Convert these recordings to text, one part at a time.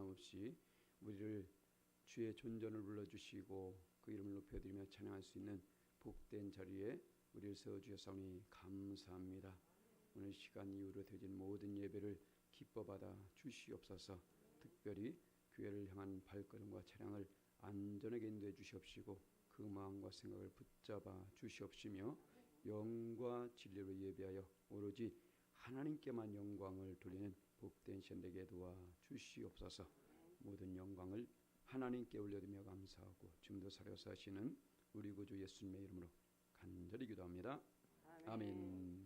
변함없이 우리를 주의 존전을 불러주시고 그 이름을 높여드리며 찬양할 수 있는 복된 자리에 우리를 세워주셨사오니 감사합니다. 오늘 시간 이후로 드린 모든 예배를 기뻐 받아 주시옵소서. 특별히 교회를 향한 발걸음과 차량을 안전하게 인도해 주시옵시고 그 마음과 생각을 붙잡아 주시옵시며 영과 진리로 예배하여 오로지 하나님께만 영광을 돌리는 복된 시간 되게 도와 주시옵소서. 모든 영광을 하나님께 올려드리며 감사하고 지금도 살아서 하시는 우리 구주 예수님의 이름으로 간절히 기도합니다. 아멘.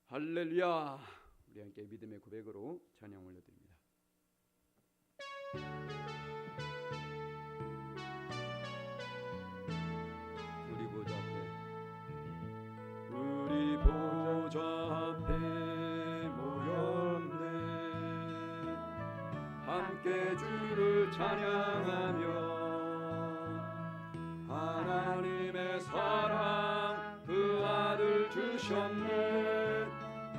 할렐루야. 우리 함께 믿음의 고백으로 찬양 올려드립니다. 우리 보좌 앞에 모였네. 함께 주를 찬양하며 하나님의 사랑 그 아들 주셨네.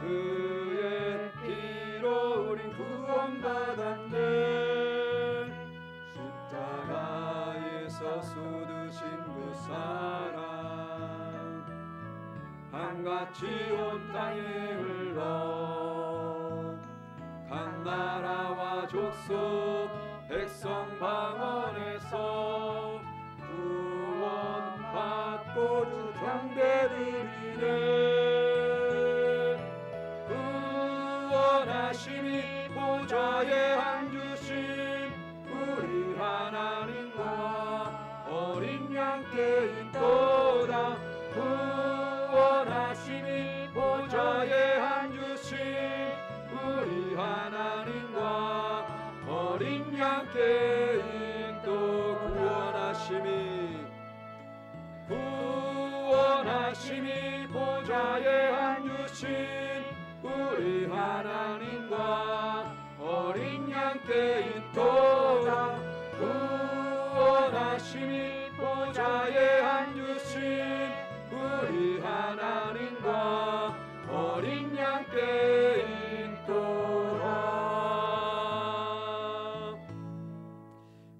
그의 피로 우린 구원받았네. 십자가에서 쏟으신 그 사랑 한같이 온 땅에 흘러 각 나라와 족속 백성 방언에서 구원받고 주 경배드리네. 구원하심이 보좌에 앉으신 우리 하나님과 어린 양께 있도다. 구원하심이 보좌에 앉으신 우리 하나님과 어린 양께 있도. 구원하심이 보좌에 앉으신 우리 하나님과 어린 양께 있도다. 구원하심이 보좌에 앉으신 우리 하나님과 어린 양께 있도다.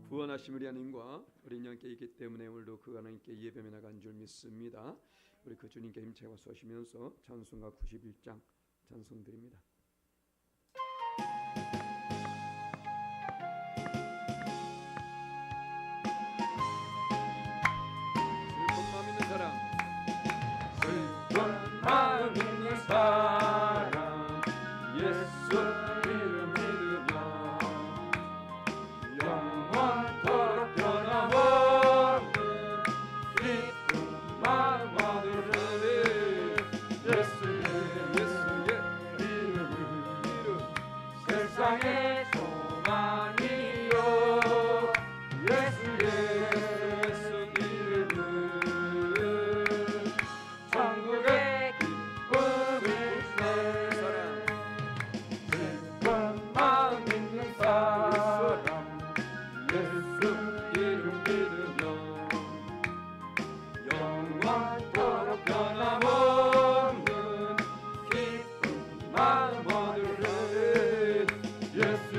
구원하심 우리 하나님과 어린 양께 있기 때문에 오늘도 그 하나님께 예배며 나간 줄 믿습니다. 우리 그 주님께 힘차게 쏘시면서 찬송가 91장 찬송드립니다. 슬픈 마음 있는 사람 예수 이름 믿으며 영원토록 변함없는 기쁜 마음 얻으리. 예수의 이름 세상의 소망이요. 예수의 이름은 천국의 기쁨이 새 사람. 슬픈 마음 있는 사람 예수 이름 믿으며 영원토록 변함없는 기쁜 마음 얻으리. 예수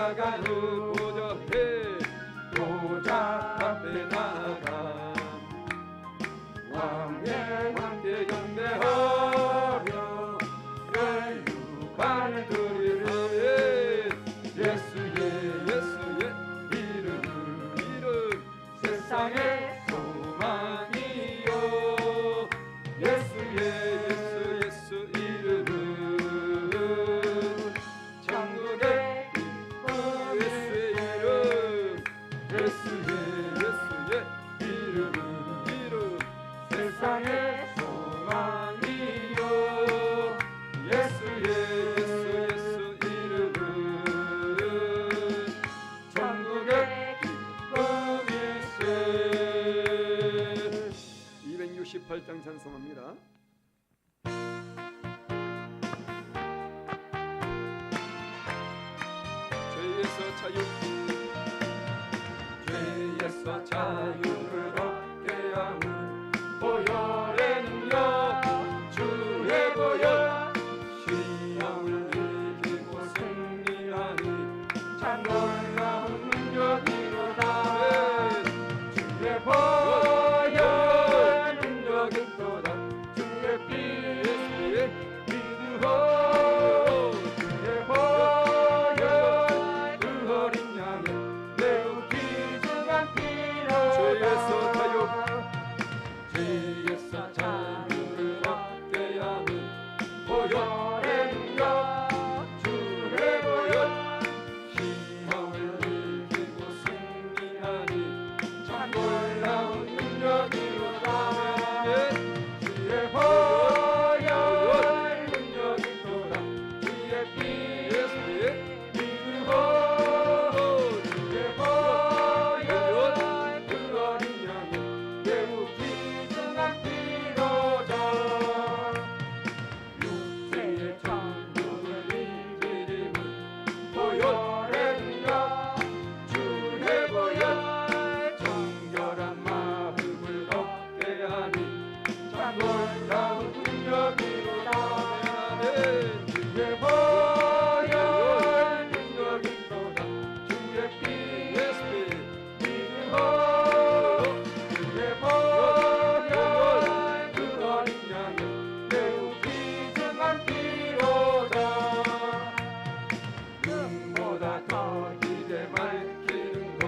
나가는 보좌 앞에 나가 왕의 함께 경배하며 멸류관을 드리는 예수의 이름 세상의 소망이요 예수의 이름은 천국의 기쁨 예수의 이름 세상의 소망이요 예수의 이름은 천국의 기쁨일세. 268장 찬송합니다. 죄에서 자유를 얻게 하는 보혈의 능력 주의 보혈 시험을 이기고 승리하니 참 놀라운 능력이로다. 주의 보혈 능력이 또다. 주의 피 믿으오 주의 보혈 그 어린 양의 매우 귀중한 피로 죄에서 자유를 얻게 하는 보혈의 능력 주의 보혈 시험을 이기고 승리하니 참 놀라운 능력이로다. 주의 보혈 능력이 또다. 주의 피 믿으오 주의 보혈 그 어린 양의 매우 귀중한 피로다. 육체의 천국을 이기림은 보혈의 능력 주의 보혈 정결한 마음을 얻게 하니 참 놀라운 능력이로다. 주의 보혈 능력이 또다. 주의 피 믿으오 주의 보혈 그 어린 양의 매우 귀중한 피로다. 눈보다 더 기대 밝히는 것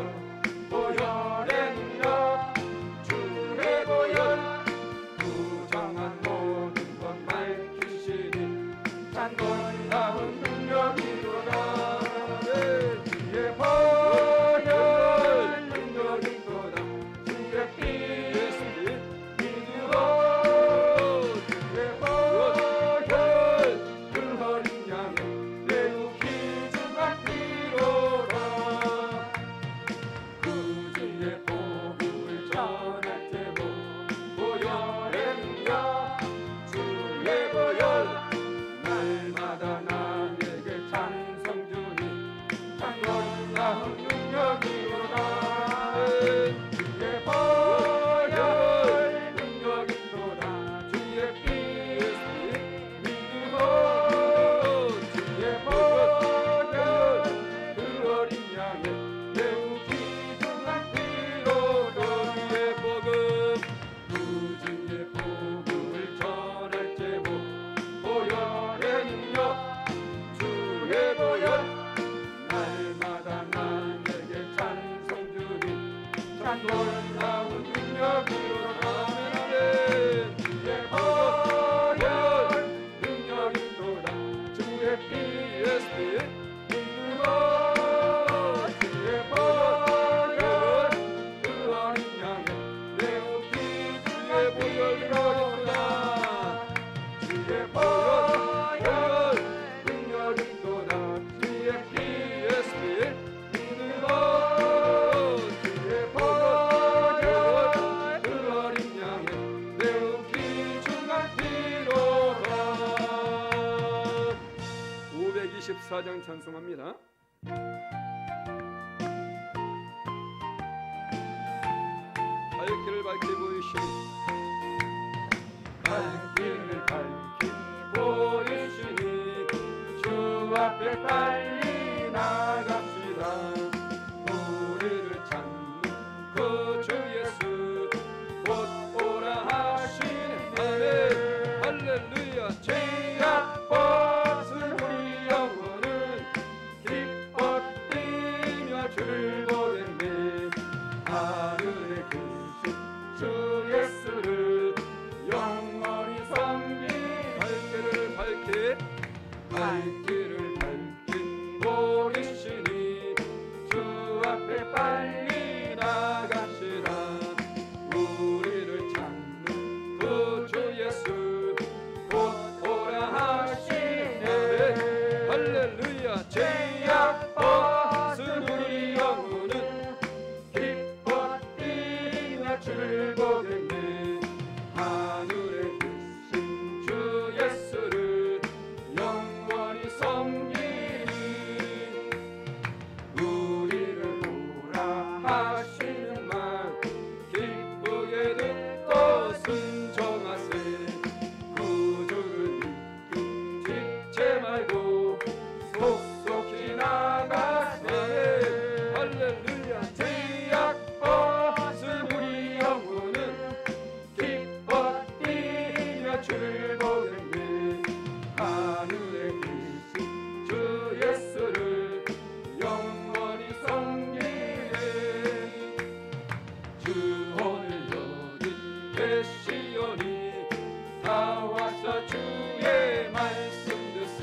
보혈의 능력 주의 보혈 부정한 모든 것 밝히시니 참 놀라운 능력이로다. 주의 보혈 능력이 또다. 주의 피 믿으오 주의 보혈 그 어린 양의 매우 귀중한 피로다. 구주의 복음을 전할 때고 보혈의 능력 주의 보혈 날마다 나에게 찬송 주니 참 놀라운 능력이로다. 주의 보혈 능력이 또다. 주의 피 믿으오 주의 보혈 그 어린 양의 매우 귀중한 피로다. 구주의 복음을 전할 때고 보혈의 능력 주의 보혈 날마다 나에게 찬송 주니 참 놀라운 능력이로다. 주의 보혈 능력이 또다. 주의 피 믿으오 주의 보혈 그 어린 양의 매우 귀중한 피로다. 주의 보혈 능력이 또다. 주의 피 믿으오 주의 보혈 그 어린 양의 매우 귀중한 피로다. 524장 찬송합니다. 밝기를 밝게 보이시니 밝기를 밝히 보이시니 주 앞에 빨리 나갑시다. 발길을 밝힌 보리시니 주 앞에 빨리 나갑시다. 우리를 찾는 그 주 예수 곧 오라 하시네. 할렐루야. 죄악 벗은 우리 영혼은 기뻐 뛰며 주를 보겠네. 하늘에 계신 주 예수를 영원히 섬기니 우리를 보라 하시는 말 기쁘게 듣고 순종하세. 구주를 믿고 지체 말고 속속히 나가세. 할렐루야. 죄악 벗은 우리 영혼은 기뻐 뛰며 주를 보겠네. 하늘에 계신 주 예수를 영원히 섬기네. 주 오늘 여기 계시오니 다 와서 주의 말씀 듣세.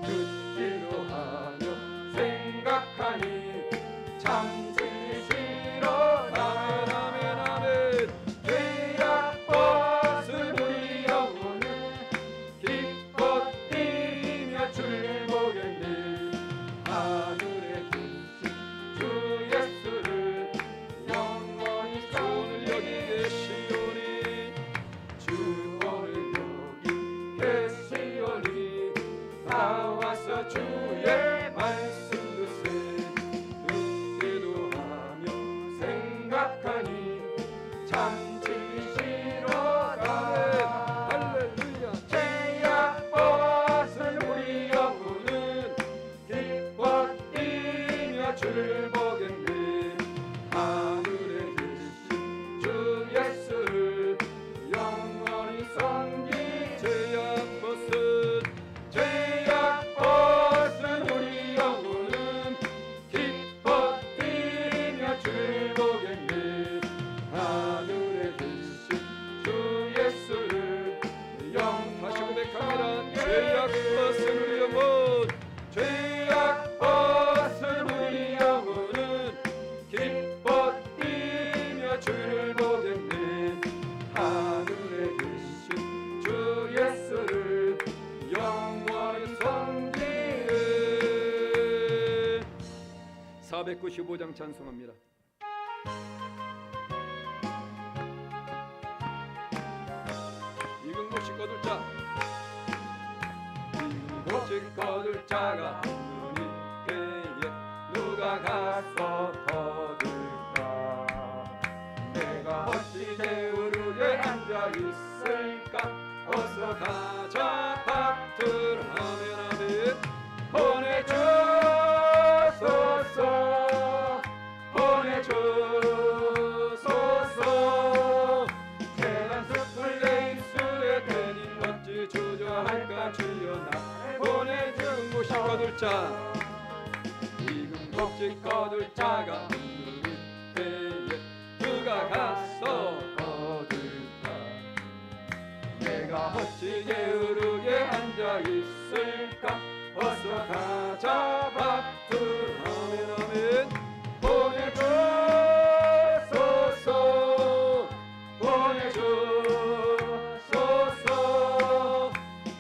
듣기로 하며 생각하니 참 진리시로다. 아멘 아멘. 죄악 벗은 우리 영혼은 기뻐 뛰며 주를 보겠네. 하늘에 계신 주 예수를 영원히 오늘 여기 계시오니 주 오늘 여기 계시오니 다 와서 주의 말씀 듣세. 듣기도 하며 생각하니 참 진리시로다. 할렐루야. 죄악 벗은 우리 영혼은 기뻐 뛰며 주를 보겠네. 하늘에 계신 주 예수를 영원히 섬기. 죄악 벗은 우리 영혼은 기뻐 뛰며 주를 보겠네. 하늘에 계신 주 예수를 다시 고백합니다. 죄악 벗은 우리 영혼, 죄악 벗은 우리 영혼은 기뻐 뛰며 주를 보겠네. 하늘에 계신 주 예수를 영원히 섬기네. 495장 찬송합니다. 익은 것이 거둘 자, 익은 것이 거둘 자가 없느니 때에 누가 가서 거둘까. 내가 어찌 게으르게 앉아 있을까. 어서 가자 밭을. 아멘 아멘. 보내주소서 보내주소서. 재단 숲을 내 입술에 대니 어찌 주저할까. 주여 나를 보내준 곳이 거둘 자, 익은 곡식 거둘 자가 없는 때에 누가 가서 거둘까. 내가 어찌 게으르게 앉아 있을까. 어서 가자 밭을. 아멘 아멘. 보내주소서 보내주소서.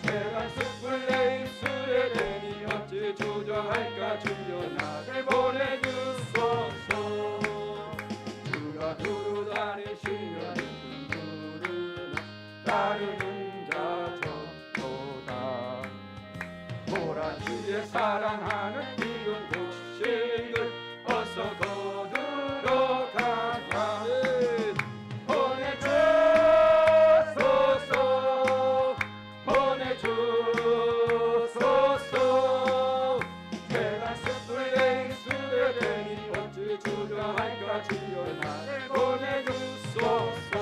재단 숲을 내 입술에 대니 어찌 주저할까. 주여 나를 보내주소서. 주가 두루 다니시면 누구나 따르는 자 적도다. 보라 주의 사랑하는 익은 곡식을 어서 거두러 가자. 보내주소서 보내주소서. 재단 숲을 내 입술에 대니 어찌 주저할까. 주여 나를 보내주소서.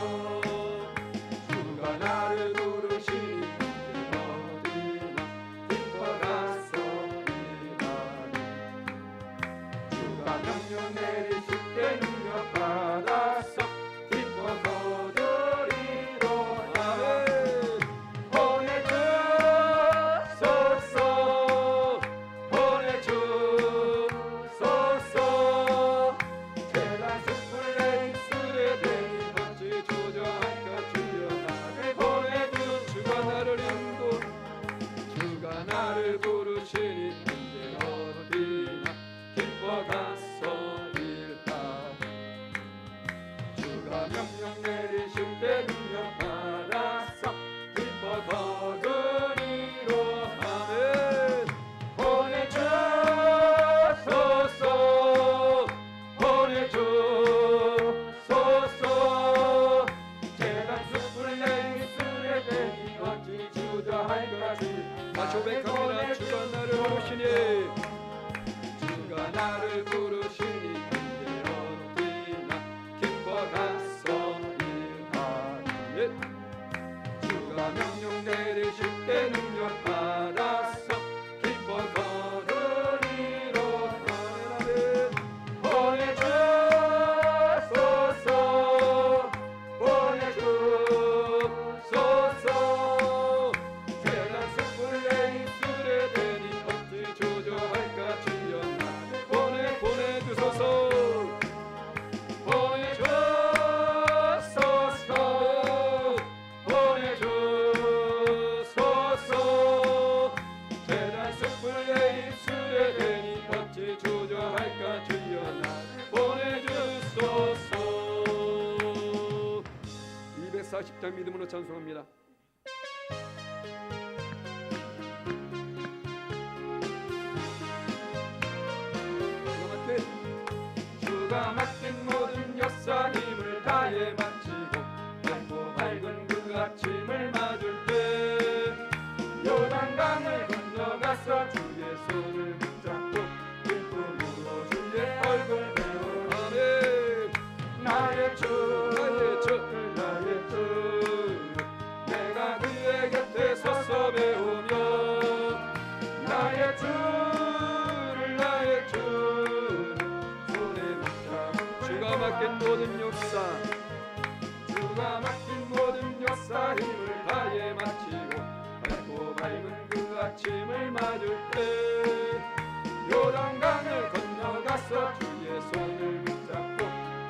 주가 나를 부르시니 어디나 기뻐 가서 일하리. 나를 부르시니 언제 어디나 기뻐 가서 일하리. 주가 명령 내리실 때 능력 받아서 기뻐 거두리로다. 보내주소서 보내주소서. 재단 숯불 내 입술에 대니 어찌 주저할까지. 고백합니다. 주가 나를 부르시니 주가 나를 부르시니 언제 어디나 기뻐 가서 일하리. 주가 명령 내리실 때 능력 받아서 기뻐 거두리로다. 보내주소서 보내주소서. 재단 숯불 내 입술에 대니 어찌 주저할까. 주여 나를 보내주소서 보내주소서 보내주소서. 재단 숯불 내 입술에 대니 어찌 주저할까. 주여 나를 보내주소서. 240장 믿음으로 찬송합니다. 주가 맡긴 모든 역사 힘을 다해 마치고 밝고 밝은 그 아침을 맞을 때 요단강을 건너가서 주의 손을 붙잡고 기쁨으로 주의 얼굴 배우라네. 나의 주 나의 주 나의 주. 내가 그의 곁에 서서 배우며 나의 주를 나의 주. 주가 맡긴 모든 역사 주가 맡긴 모든 역사 힘을 다해 마치고 밝고 밝은 그 아침을 맞을 때 요단강을 건너가서 주의 손을 붙잡고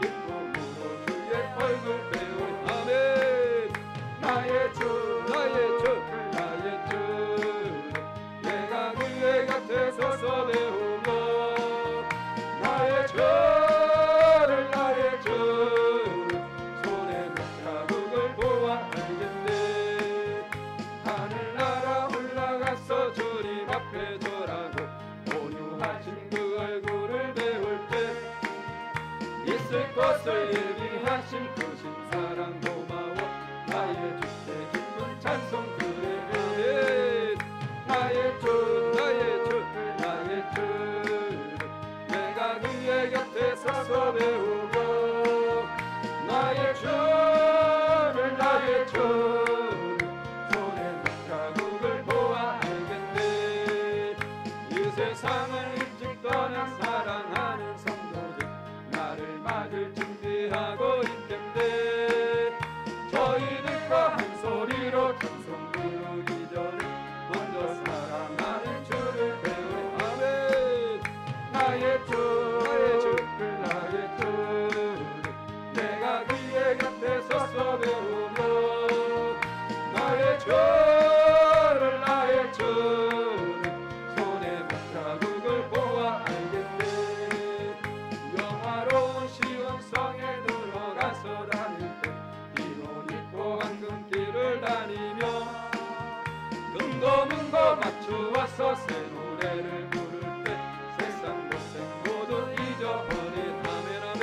기쁨으로 주의 얼굴 배우리. 아멘. 나의 주 나의 주 나의 주. 내가 그의 곁에 서서 배우며 나의 주 나의 주. 손에 자국을 보아 알겠네. 하늘나라 올라가서 주님 앞에 절하고 온유하신 그 얼굴을 배울 때 있을 것을 예비하신 그 신사랑 고마워. 나의 주께 기쁜 찬송 그에게. 나의 주 나의 주 나의 주. 내가 그의 곁에 서서 배우며 나의 주를 나의 주를 손에 자국을 보아 알겠네. 이 세상을 일찍 떠난 사랑하는 성도들 나를 맞을 준비하고 있겠네. 저희들과 한 소리로 찬송 부르기 전에 먼저 사랑하는 주를 배우리. 아멘. 나의 주 나의 주 나의 주. 내가 그의 곁에 서서 배우며 나의 주를 나의 주를 손에 자국을 보아 알겠네. 영화로운 시온성에 들어가서 다닐 때 기론 있고 황금길을 다니며 금고 맞추어서 새 노래를 부를 때 세상 고생 모두 잊어버린. 아멘 아멘.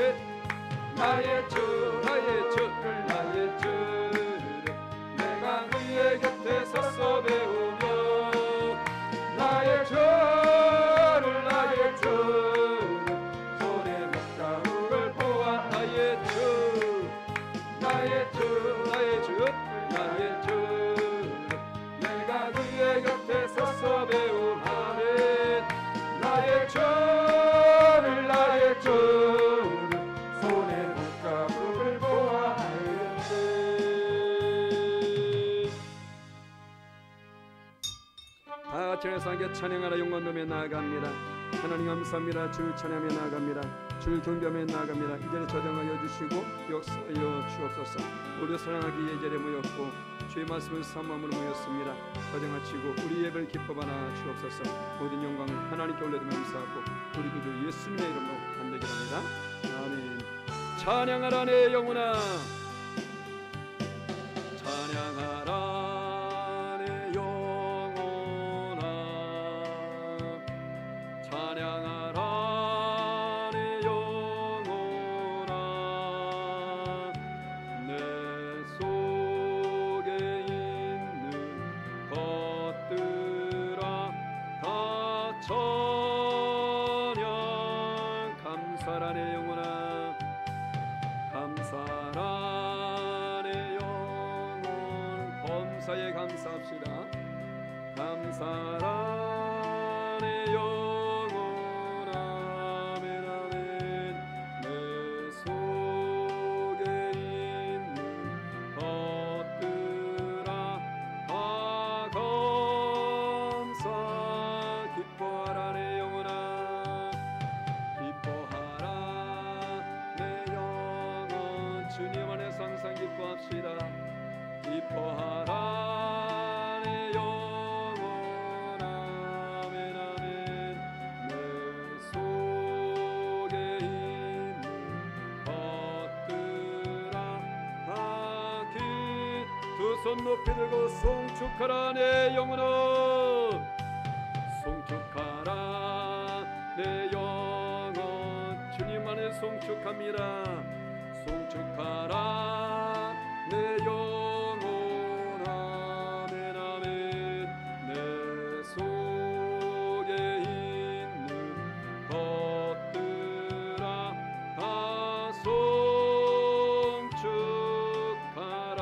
나의 주 나의 주 나의 주. 내가 그의 곁에 서서 배우며 나의 주를 나의 주. 손에 목자국을 보아 나의 주 나의 주 나의 주 나의 주. 내가 그의 곁에 서서 배우하네. 나의 주를 나의 주를 손에 목자국을 보아 알겠네. 다 같이 함께 찬양하라. 영광노며 나아갑니다. 하나님 감사합니다. 주 찬양하며 나아갑니다. 주를 경배하며 나아갑니다. 이 자리에 저장하여 주시고 역사하여 주옵소서. 우리 사랑하기 이 자리에 모였고 주의 말씀을 사모함으로 모였습니다. 가정하시고 우리 예배를 기뻐하나 주옵소서. 모든 영광을 하나님께 올려드리며 감사하고 우리 구주 예수님의 이름으로 간절히 합니다. 아멘. 찬양하라 내 영혼아, 찬양하라 내 영혼아, 찬양하라 내 영혼아. 내 속에 있는 것들아 다 찬양. 감사라 내 영혼아, 감사라 내 영혼. 범사에 감사합시다. 감사라 내 영혼. 아멘 아멘. 내 속에 있는 것들아 다 감사. 기뻐하라 내 영혼아, 기뻐하라 내 영혼. 주님 안에서 항상 기뻐합시다. 기뻐하라 내 영혼. 아멘 아멘. 내 속에 있는 것들아 다 두 손 높이 들고 송축하라 내 영혼아, 송축하라 내 영혼. 주님 안에 송축합니다. 송축하라 내 영혼. 아멘 아멘. 내 속에 있는 것들아 다 송축하라.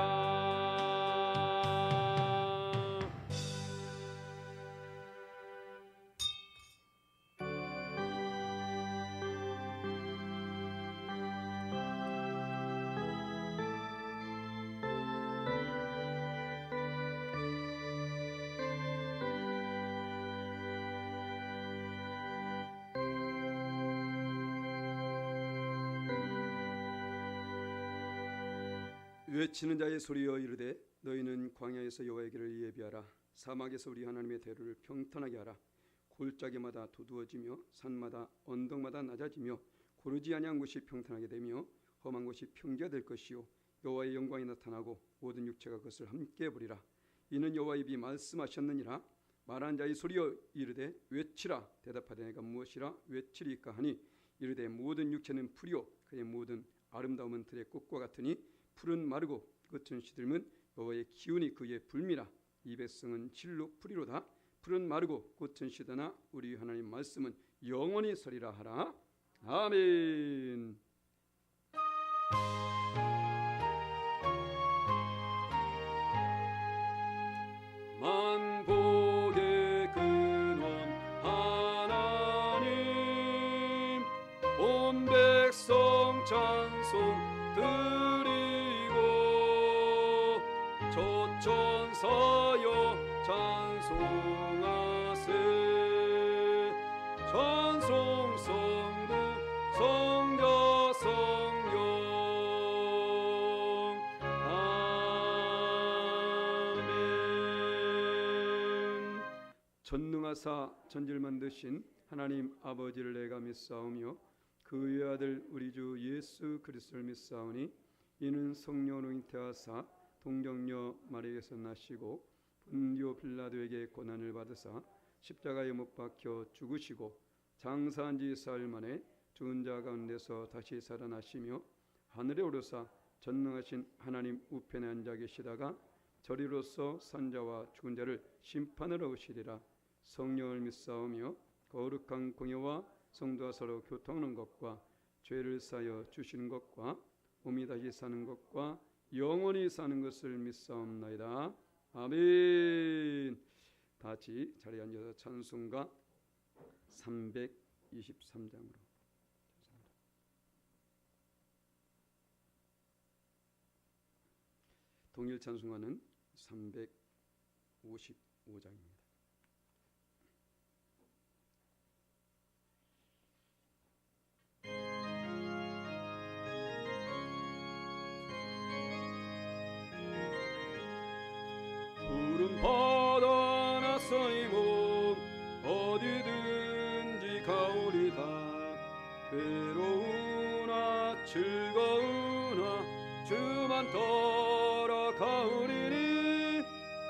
외치는 자의 소리여 이르되 너희는 광야에서 여호와의 길을 예비하라. 사막에서 우리 하나님의 대로를 평탄하게 하라. 골짜기마다 두두어지며 산마다 언덕마다 낮아지며 고르지 아니한 곳이 평탄하게 되며 험한 곳이 평지가 될 것이요 여호와의 영광이 나타나고 모든 육체가 그것을 함께 보리라. 이는 여호와의 입이 말씀하셨느니라. 말한 자의 소리여 이르되 외치라. 대답하되 내가 무엇이라 외치리까 하니 이르되 모든 육체는 풀이요 그의 모든 아름다움은 들의 꽃과 같으니 풀은 마르고 끝은 시들면 여호와의 기운이 그의 불미라. 이 백성은 진로 풀이로다. 풀은 마르고 꽃은 시드나 우리 하나님 말씀은 영원히 서리라 하라. 아멘. 만복의 근원 하나님, 온 백성 찬송 드리고 저천사여 찬송하세. 찬송 성부 성자 성령. 아멘. 전능하사 천지를 만드신 하나님 아버지를 내가 믿사오며 그의 아들 우리 주 예수 그리스도를 믿사오니 이는 성령으로 잉태하사 동정녀 마리아에서 나시고 본디오 빌라도에게 고난을 받으사 십자가에 못 박혀 죽으시고 장사한 지 사흘 만에 죽은 자 가운데서 다시 살아나시며 하늘에 오르사 전능하신 하나님 우편에 앉아 계시다가 저리로서 산자와 죽은 자를 심판하러 오시리라. 성령을 믿사오며 거룩한 공예와 성도와 서로 교통하는 것과 죄를 사여 주시는 것과 몸이 다시 사는 것과 영원히 사는 것을 믿사옵나이다. 아멘. 다같이 자리에 앉아서 찬송가 323장으로 동일 찬송가는 355장입니다. 돌아가오리니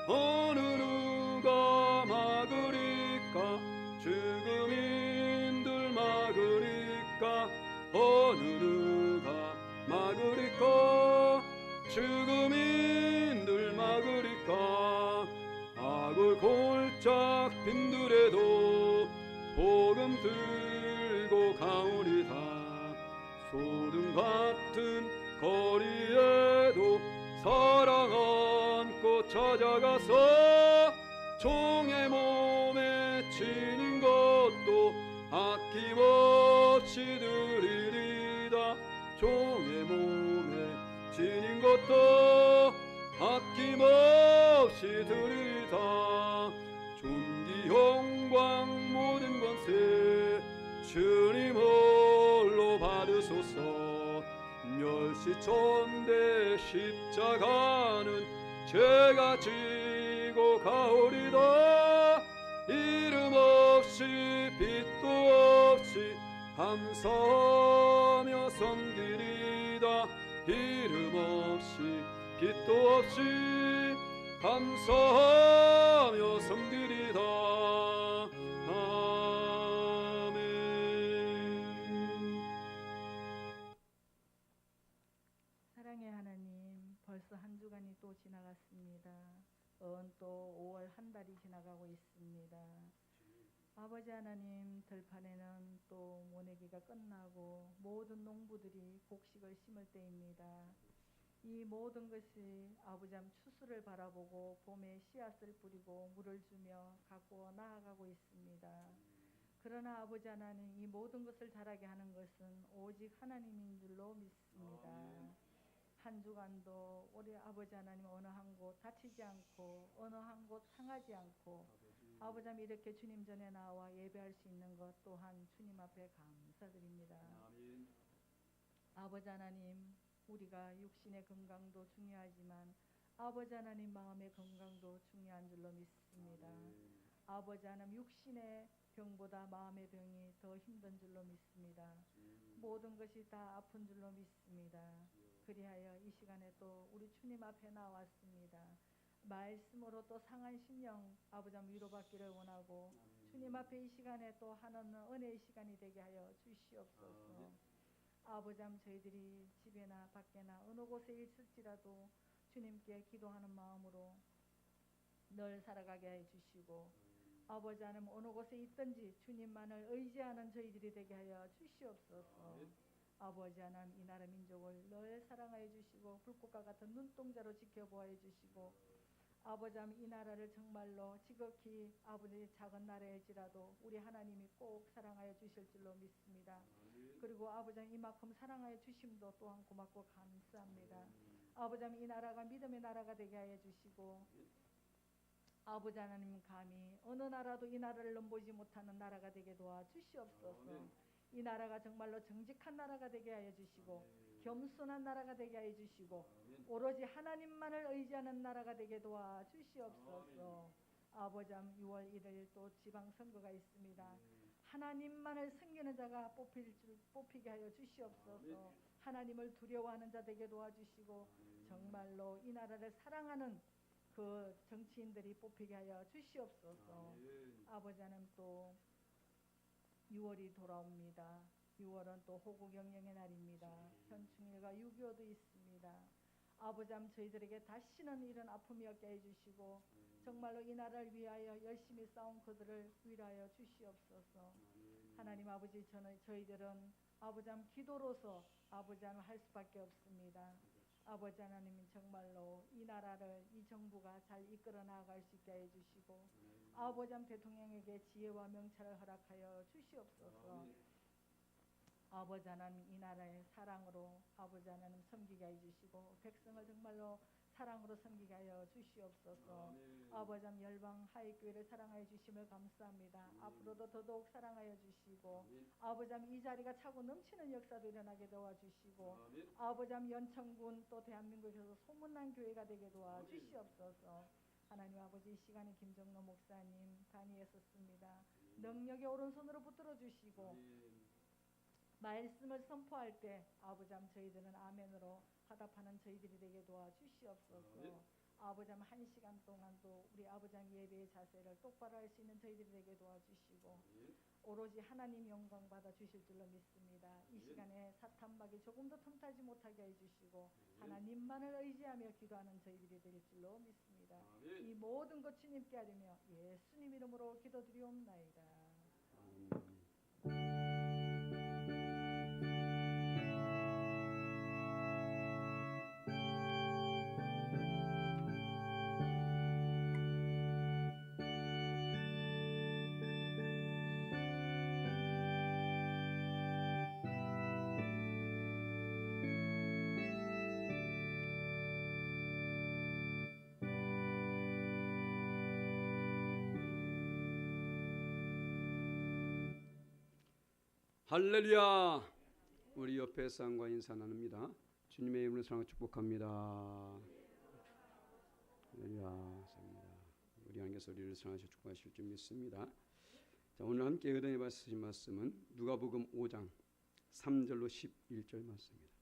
어느 누가 막으리까 죽음인들 막으리까 어느 누가 막으리까 죽음인들 막으리까 악을 골짝 빈들에도 복음 들고 가오리다 소등 같은 거리에도 사랑 안고 찾아가서 종의 몸에 지닌 것도 아낌없이 드리리다 종의 몸에 지닌 것도 아낌없이 드리리다 존귀 영광 모든 권세 주님 홀로 받으소서 멸시천대 십자가는 제가 지고 가오리다 이름 없이 빛도 없이 감사하며 섬기리다 이름 없이 빛도 없이 감사하며 섬기리다 아멘. 사랑의 하나님, 벌써 한 주간이 또 지나갔습니다. 또 5월 한 달이 지나가고 있습니다. 아버지 하나님, 들판에는 또 모내기가 끝나고 모든 농부들이 곡식을 심을 때입니다. 이 모든 것이 아버지 하나님 추수를 바라보고 봄에 씨앗을 뿌리고 물을 주며 갖고 나아가고 있습니다. 그러나 아버지 하나님, 이 모든 것을 자라게 하는 것은 오직 하나님인 줄로 믿습니다. 한 주간도 우리 아버지 하나님 어느 한 곳 다치지 않고 어느 한 곳 상하지 않고 아버지 하나님 이렇게 주님 전에 나와 예배할 수 있는 것 또한 주님 앞에 감사드립니다. 아버지 하나님, 우리가 육신의 건강도 중요하지만 아버지 하나님 마음의 건강도 중요한 줄로 믿습니다. 아버지 하나님, 육신의 병보다 마음의 병이 더 힘든 줄로 믿습니다. 모든 것이 다 아픈 줄로 믿습니다. 그리하여 이 시간에 또 우리 주님 앞에 나왔습니다. 말씀으로 또 상한 심령 아버지 하나님 위로받기를 원하고 주님 앞에 이 시간에 또 하나님 은혜의 시간이 되게 하여 주시옵소서. 아버지 하나님, 저희들이 집에나 밖에나 어느 곳에 있을지라도 주님께 기도하는 마음으로 늘 살아가게 해 주시고 아버지 하나님 어느 곳에 있든지 주님만을 의지하는 저희들이 되게 하여 주시옵소서. 아버지 하나님, 이 나라 민족을 늘 사랑하여 주시고 불꽃과 같은 눈동자로 지켜보아 주시고 아버지 하나님, 이 나라를 정말로 지극히 아버지 작은 나라일지라도 우리 하나님이 꼭 사랑하여 주실 줄로 믿습니다. 그리고 아버지 하나님, 이만큼 사랑하여 주심도 또한 고맙고 감사합니다. 아버지 하나님, 이 나라가 믿음의 나라가 되게 하여 주시고 아버지 하나님, 감히 어느 나라도 이 나라를 넘보지 못하는 나라가 되게 도와 주시옵소서. 이 나라가 정말로 정직한 나라가 되게 하여 주시고 겸손한 나라가 되게 하여 주시고 오로지 하나님만을 의지하는 나라가 되게 도와 주시옵소서. 아버지 하나님, 6월 1일 또 지방선거가 있습니다. 하나님만을 섬기는 자가 뽑히게 하여 주시옵소서. 하나님을 두려워하는 자 되게 도와주시고 정말로 이 나라를 사랑하는 그 정치인들이 뽑히게 하여 주시옵소서. 아버지 하나님, 또 6월이 돌아옵니다. 6월은 또 호국영령의 날입니다. 현충일과 6.25도 있습니다. 아버지 하나님, 저희들에게 다시는 이런 아픔이 없게 해주시고 정말로 이 나라를 위하여 열심히 싸운 그들을 위하여 주시옵소서. 하나님 아버지, 저희들은 아버지 하나님 기도로서 아버지 하나님 할 수밖에 없습니다. 아버지 하나님, 정말로 이 나라를 이 정부가 잘 이끌어 나아갈 수 있게 해주시고 아버지 하나님, 대통령에게 지혜와 명철을 허락하여 주시옵소서. 아버지 하나님, 이 나라의 사랑으로 아버지 하나님 섬기게 해주시고 백성을 정말로 사랑으로 섬기게 하여 주시옵소서. 아버지 하나님, 열방 하익교회를 사랑하여 주심을 감사합니다. 앞으로도 더더욱 사랑하여 주시고 아버지 하나님, 이 자리가 차고 넘치는 역사도 일어나게 도와주시고 아버지 하나님, 연천군 또 대한민국에서 소문난 교회가 되게 도와주시옵소서. 하나님 아버지, 이 시간에 김정로 목사님 단위에 섰습니다. 능력의 오른손으로 붙들어 주시고 말씀을 선포할 때 아버지 하나님 저희들은 아멘으로 화답하는 저희들이 되게 도와주시옵소서. 아버지 하나님 1시간 동안도 우리 아버지 하나님 예배의 자세를 똑바로 할 수 있는 저희들이 되게 도와주시고 오로지 하나님 영광 받아 주실 줄로 믿습니다. 이 시간에 사탄막이 조금도 틈타지 못하게 해주시고 하나님만을 의지하며 기도하는 저희들이 될 줄로 믿습니다. 이 모든 것 주님께 아뢰며 예수님 이름으로 기도드리옵나이다. 할렐루야. 우리 옆에 사람과 인사 나눕니다. 주님의 이름으로 사랑을 축복합니다. 할렐루야. 우리 하나님께서 우리를 사랑하시고 축복하실 줄 믿습니다. 자, 오늘 함께 은혜 받으신 말씀은 누가복음 5장 3절로 11절 말씀입니다.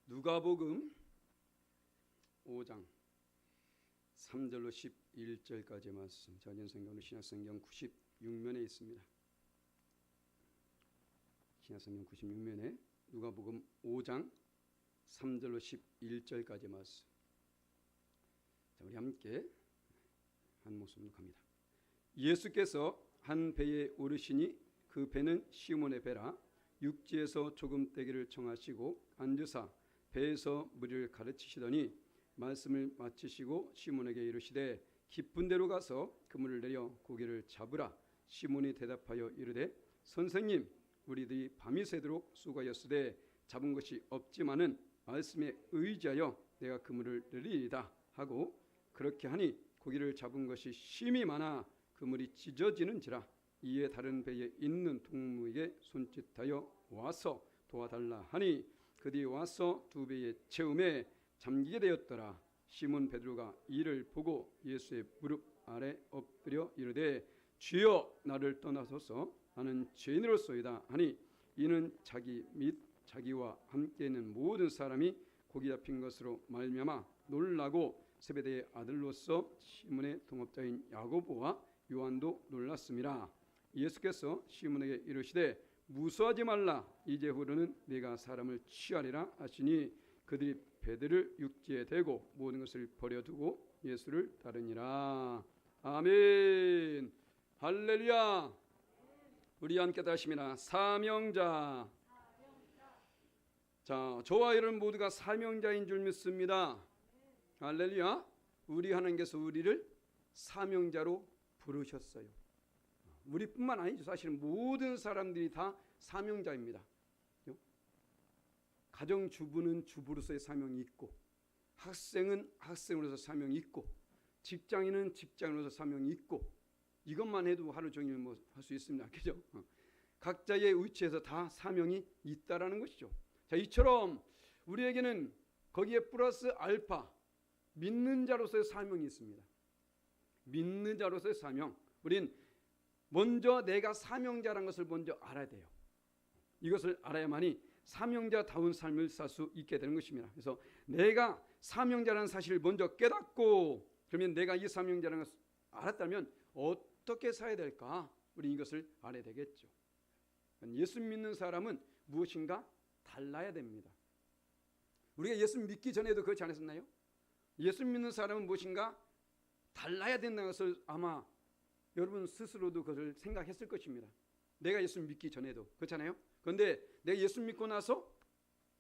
누가복음 5장 3절로 11절까지 말씀. 전연성경으로 신약성경 96면에 있습니다. 신약성경 96면에 누가복음 5장 3절로 11절까지 말씀. 자, 우리 함께 한 목소리로 갑니다. 예수께서 한 배에 오르시니 그 배는 시몬의 배라. 육지에서 조금 떼기를 청하시고 앉으사 배에서 무리를 가르치시더니 말씀을 마치시고 시몬에게 이르시되 깊은 데로 가서 그물을 내려 고기를 잡으라. 시몬이 대답하여 이르되 선생님, 우리들이 밤이 새도록 수고하였으되 잡은 것이 없지만은 말씀에 의지하여 내가 그물을 내리이다 하고 그렇게 하니 고기를 잡은 것이 심히 많아 그물이 찢어지는지라. 이에 다른 배에 있는 동무에게 손짓하여 와서 도와달라 하니 그들이 와서 두 배의 채움에 잠기게 되었더라. 시몬 베드로가 이를 보고 예수의 무릎 아래 엎드려 이르되 주여 나를 떠나소서 나는 죄인으로소이다 하니 이는 자기 및 자기와 함께 있는 모든 사람이 고기 잡힌 것으로 말미암아 놀라고 세베대의 아들로서 시몬의 동업자인 야고보와 요한도 놀랐음이라. 예수께서 시몬에게 이르시되 무서워하지 말라. 이제후로는 네가 사람을 취하리라 하시니 그들이 배들을 육지에 대고 모든 것을 버려두고 예수를 따르니라. 아멘. 할렐루야. 우리 함께 다시미나 사명자. 자, 저와 여러분 모두가 사명자인 줄 믿습니다. 할렐루야. 우리 하나님께서 우리를 사명자로 부르셨어요. 우리뿐만 아니죠. 사실은 모든 사람들이 다 사명자입니다. 가정주부는 주부로서의 사명이 있고, 학생은 학생으로서 사명이 있고, 직장인은 직장으로서 사명이 있고, 이것만 해도 하루 종일 뭐 할 수 있습니다. 그죠? 각자의 위치에서 다 사명이 있다라는 것이죠. 자, 이처럼 우리에게는 거기에 플러스 알파 믿는 자로서의 사명이 있습니다. 믿는 자로서의 사명. 우린 먼저 내가 사명자라는 것을 먼저 알아야 돼요. 이것을 알아야만이 사명자다운 삶을 살 수 있게 되는 것입니다. 그래서 내가 사명자라는 사실을 먼저 깨닫고 그러면 내가 이 사명자라는 것을 알았다면 어떻게 살아야 될까? 우리 이것을 알아야 되겠죠. 예수 믿는 사람은 무엇인가 달라야 됩니다. 우리가 예수 믿기 전에도 그렇지 않았었나요? 예수 믿는 사람은 무엇인가 달라야 된다는 것을 아마 여러분 스스로도 그것을 생각했을 것입니다. 내가 예수 믿기 전에도 그렇잖아요. 그런데 내가 예수 믿고 나서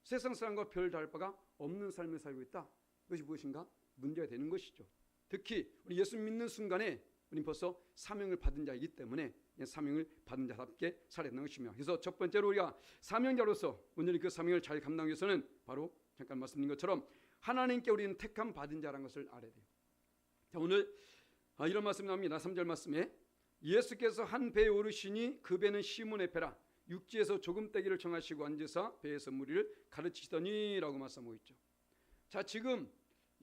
세상 사람과 별 다를 바가 없는 삶을 살고 있다. 그것이 무엇인가 문제가 되는 것이죠. 특히 우리 예수 믿는 순간에 우리는 벌써 사명을 받은 자이기 때문에 사명을 받은 자답게 살아야 되는 것이며, 그래서 첫 번째로 우리가 사명자로서 오늘 그 사명을 잘 감당하기 위해서는 바로 잠깐 말씀드린 것처럼 하나님께 우리는 택함 받은 자라는 것을 알아야 돼요. 자, 오늘 이런 말씀이 나옵니다. 3절 말씀에 예수께서 한 배에 오르시니 그 배는 시몬의 배라. 육지에서 조금 떼기를 청하시고 앉으사 배에서 무리를 가르치시더니 라고 말씀하고 있죠. 자, 지금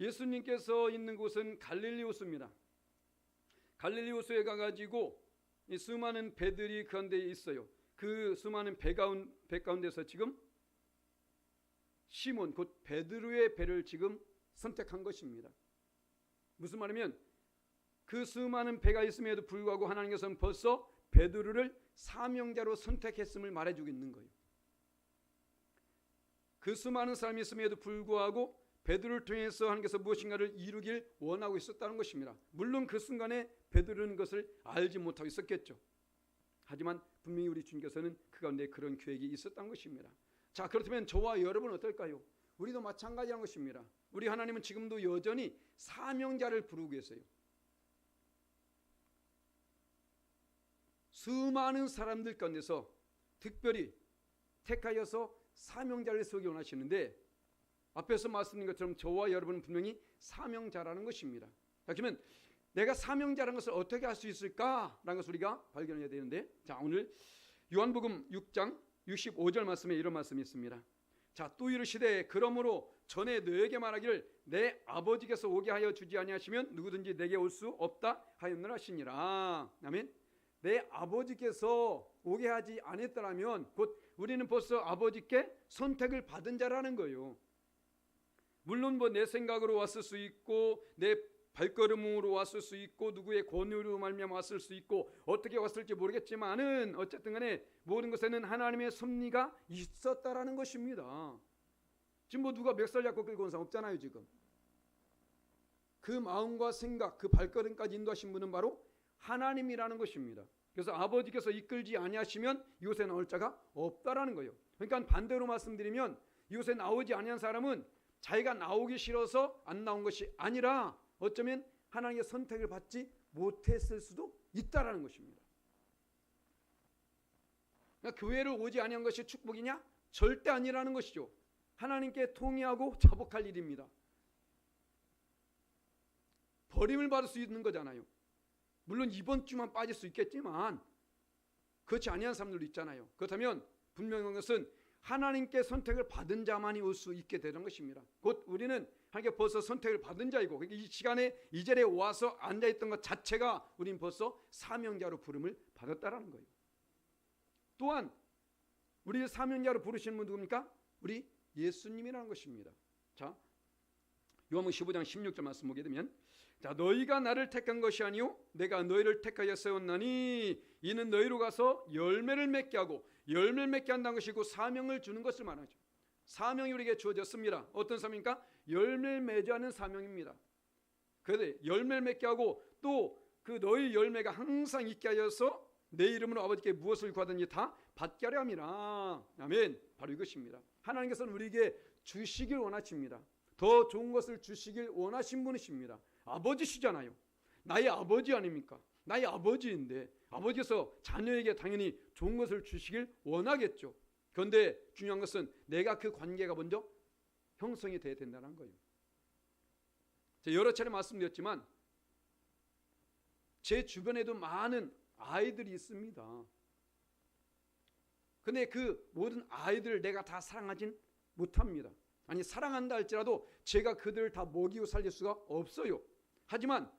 예수님께서 있는 곳은 갈릴리 호수입니다. 갈릴리 호수에 가가지고 이 수많은 배들이 그 가운데 있어요. 그 수많은 배 가운데서 지금 시몬 곧 베드로의 배를 지금 선택한 것입니다. 무슨 말이냐면 그 수많은 배가 있음에도 불구하고 하나님께서는 벌써 베드로를 사명자로 선택했음을 말해주고 있는 거예요. 그 수많은 사람이 있음에도 불구하고 베드로를 통해서 하나님께서 무엇인가를 이루길 원하고 있었다는 것입니다. 물론 그 순간에 베드로는 그것을 알지 못하고 있었겠죠. 하지만 분명히 우리 주님께서는 그 가운데 그런 계획이 있었던 것입니다. 자, 그렇다면 저와 여러분은 어떨까요? 우리도 마찬가지라는 것입니다. 우리 하나님은 지금도 여전히 사명자를 부르고 계세요. 수많은 사람들 가운데서 특별히 택하여서 사명자를 세우기 원하시는데 앞에서 말씀드린 것처럼 저와 여러분은 분명히 사명자라는 것입니다. 자, 그러면 내가 사명자라는 것을 어떻게 할 수 있을까라는 것을 우리가 발견해야 되는데, 자, 오늘 요한복음 6장 65절 말씀에 이런 말씀이 있습니다. 자, 또 이르시되 그러므로 전에 너에게 말하기를 내 아버지께서 오게 하여 주지 아니하시면 누구든지 내게 올 수 없다 하였느라 하시니라. 아멘. 내 아버지께서 오게 하지 않았더라면 곧 우리는 벌써 아버지께 선택을 받은 자라는 거예요. 물론 뭐 내 생각으로 왔을 수 있고 내 발걸음으로 왔을 수 있고 누구의 권유로 말미암아 왔을 수 있고 어떻게 왔을지 모르겠지만은 어쨌든 간에 모든 것에는 하나님의 섭리가 있었다라는 것입니다. 지금 뭐 누가 멱살 잡고 끌고 온 사람 없잖아요. 지금 그 마음과 생각 그 발걸음까지 인도하신 분은 바로 하나님이라는 것입니다. 그래서 아버지께서 이끌지 아니하시면 이곳에 나올 자가 없다라는 거예요. 그러니까 반대로 말씀드리면 이곳에 나오지 아니한 사람은 자기가 나오기 싫어서 안 나온 것이 아니라 어쩌면 하나님의 선택을 받지 못했을 수도 있다라는 것입니다. 그러니까 교회를 오지 아니한 것이 축복이냐? 절대 아니라는 것이죠. 하나님께 통회하고 자복할 일입니다. 버림을 받을 수 있는 거잖아요. 물론 이번 주만 빠질 수 있겠지만 그렇지 아니한 사람들도 있잖아요. 그렇다면 분명한 것은 하나님께 선택을 받은 자만이 올 수 있게 되는 것입니다. 곧 우리는 하나님께 벌써 선택을 받은 자이고 그러니까 이 시간에 이 자리에 와서 앉아있던 것 자체가 우리는 벌써 사명자로 부름을 받았다라는 거예요. 또한 우리를 사명자로 부르시는 분 누굽니까? 우리 예수님이라는 것입니다. 자, 요한복음 15장 16절 말씀 보게 되면 자, 너희가 나를 택한 것이 아니요 내가 너희를 택하여 세웠나니 이는 너희로 가서 열매를 맺게 하고 열매를 맺게 한다는 것이고 사명을 주는 것을 말하죠. 사명이 우리에게 주어졌습니다. 어떤 사명입니까? 열매를 맺게 하는 사명입니다. 그런데 열매를 맺게 하고 또 그 너희 열매가 항상 있게 하여서 내 이름으로 아버지께 무엇을 구하든지 다 받게 하려 함이라. 아멘. 바로 이것입니다. 하나님께서는 우리에게 주시길 원하십니다. 더 좋은 것을 주시길 원하신 분이십니다. 아버지시잖아요. 나의 아버지 아닙니까? 나의 아버지인데 아버지께서 자녀에게 당연히 좋은 것을 주시길 원하겠죠. 그런데 중요한 것은 내가 그 관계가 먼저 형성이 돼야 된다는 거예요. 제가 여러 차례 말씀드렸지만 제 주변에도 많은 아이들이 있습니다. 근데 그 모든 아이들을 내가 다 사랑하진 못합니다. 아니 사랑한다 할지라도 제가 그들을 다 먹이고 살릴 수가 없어요. 하지만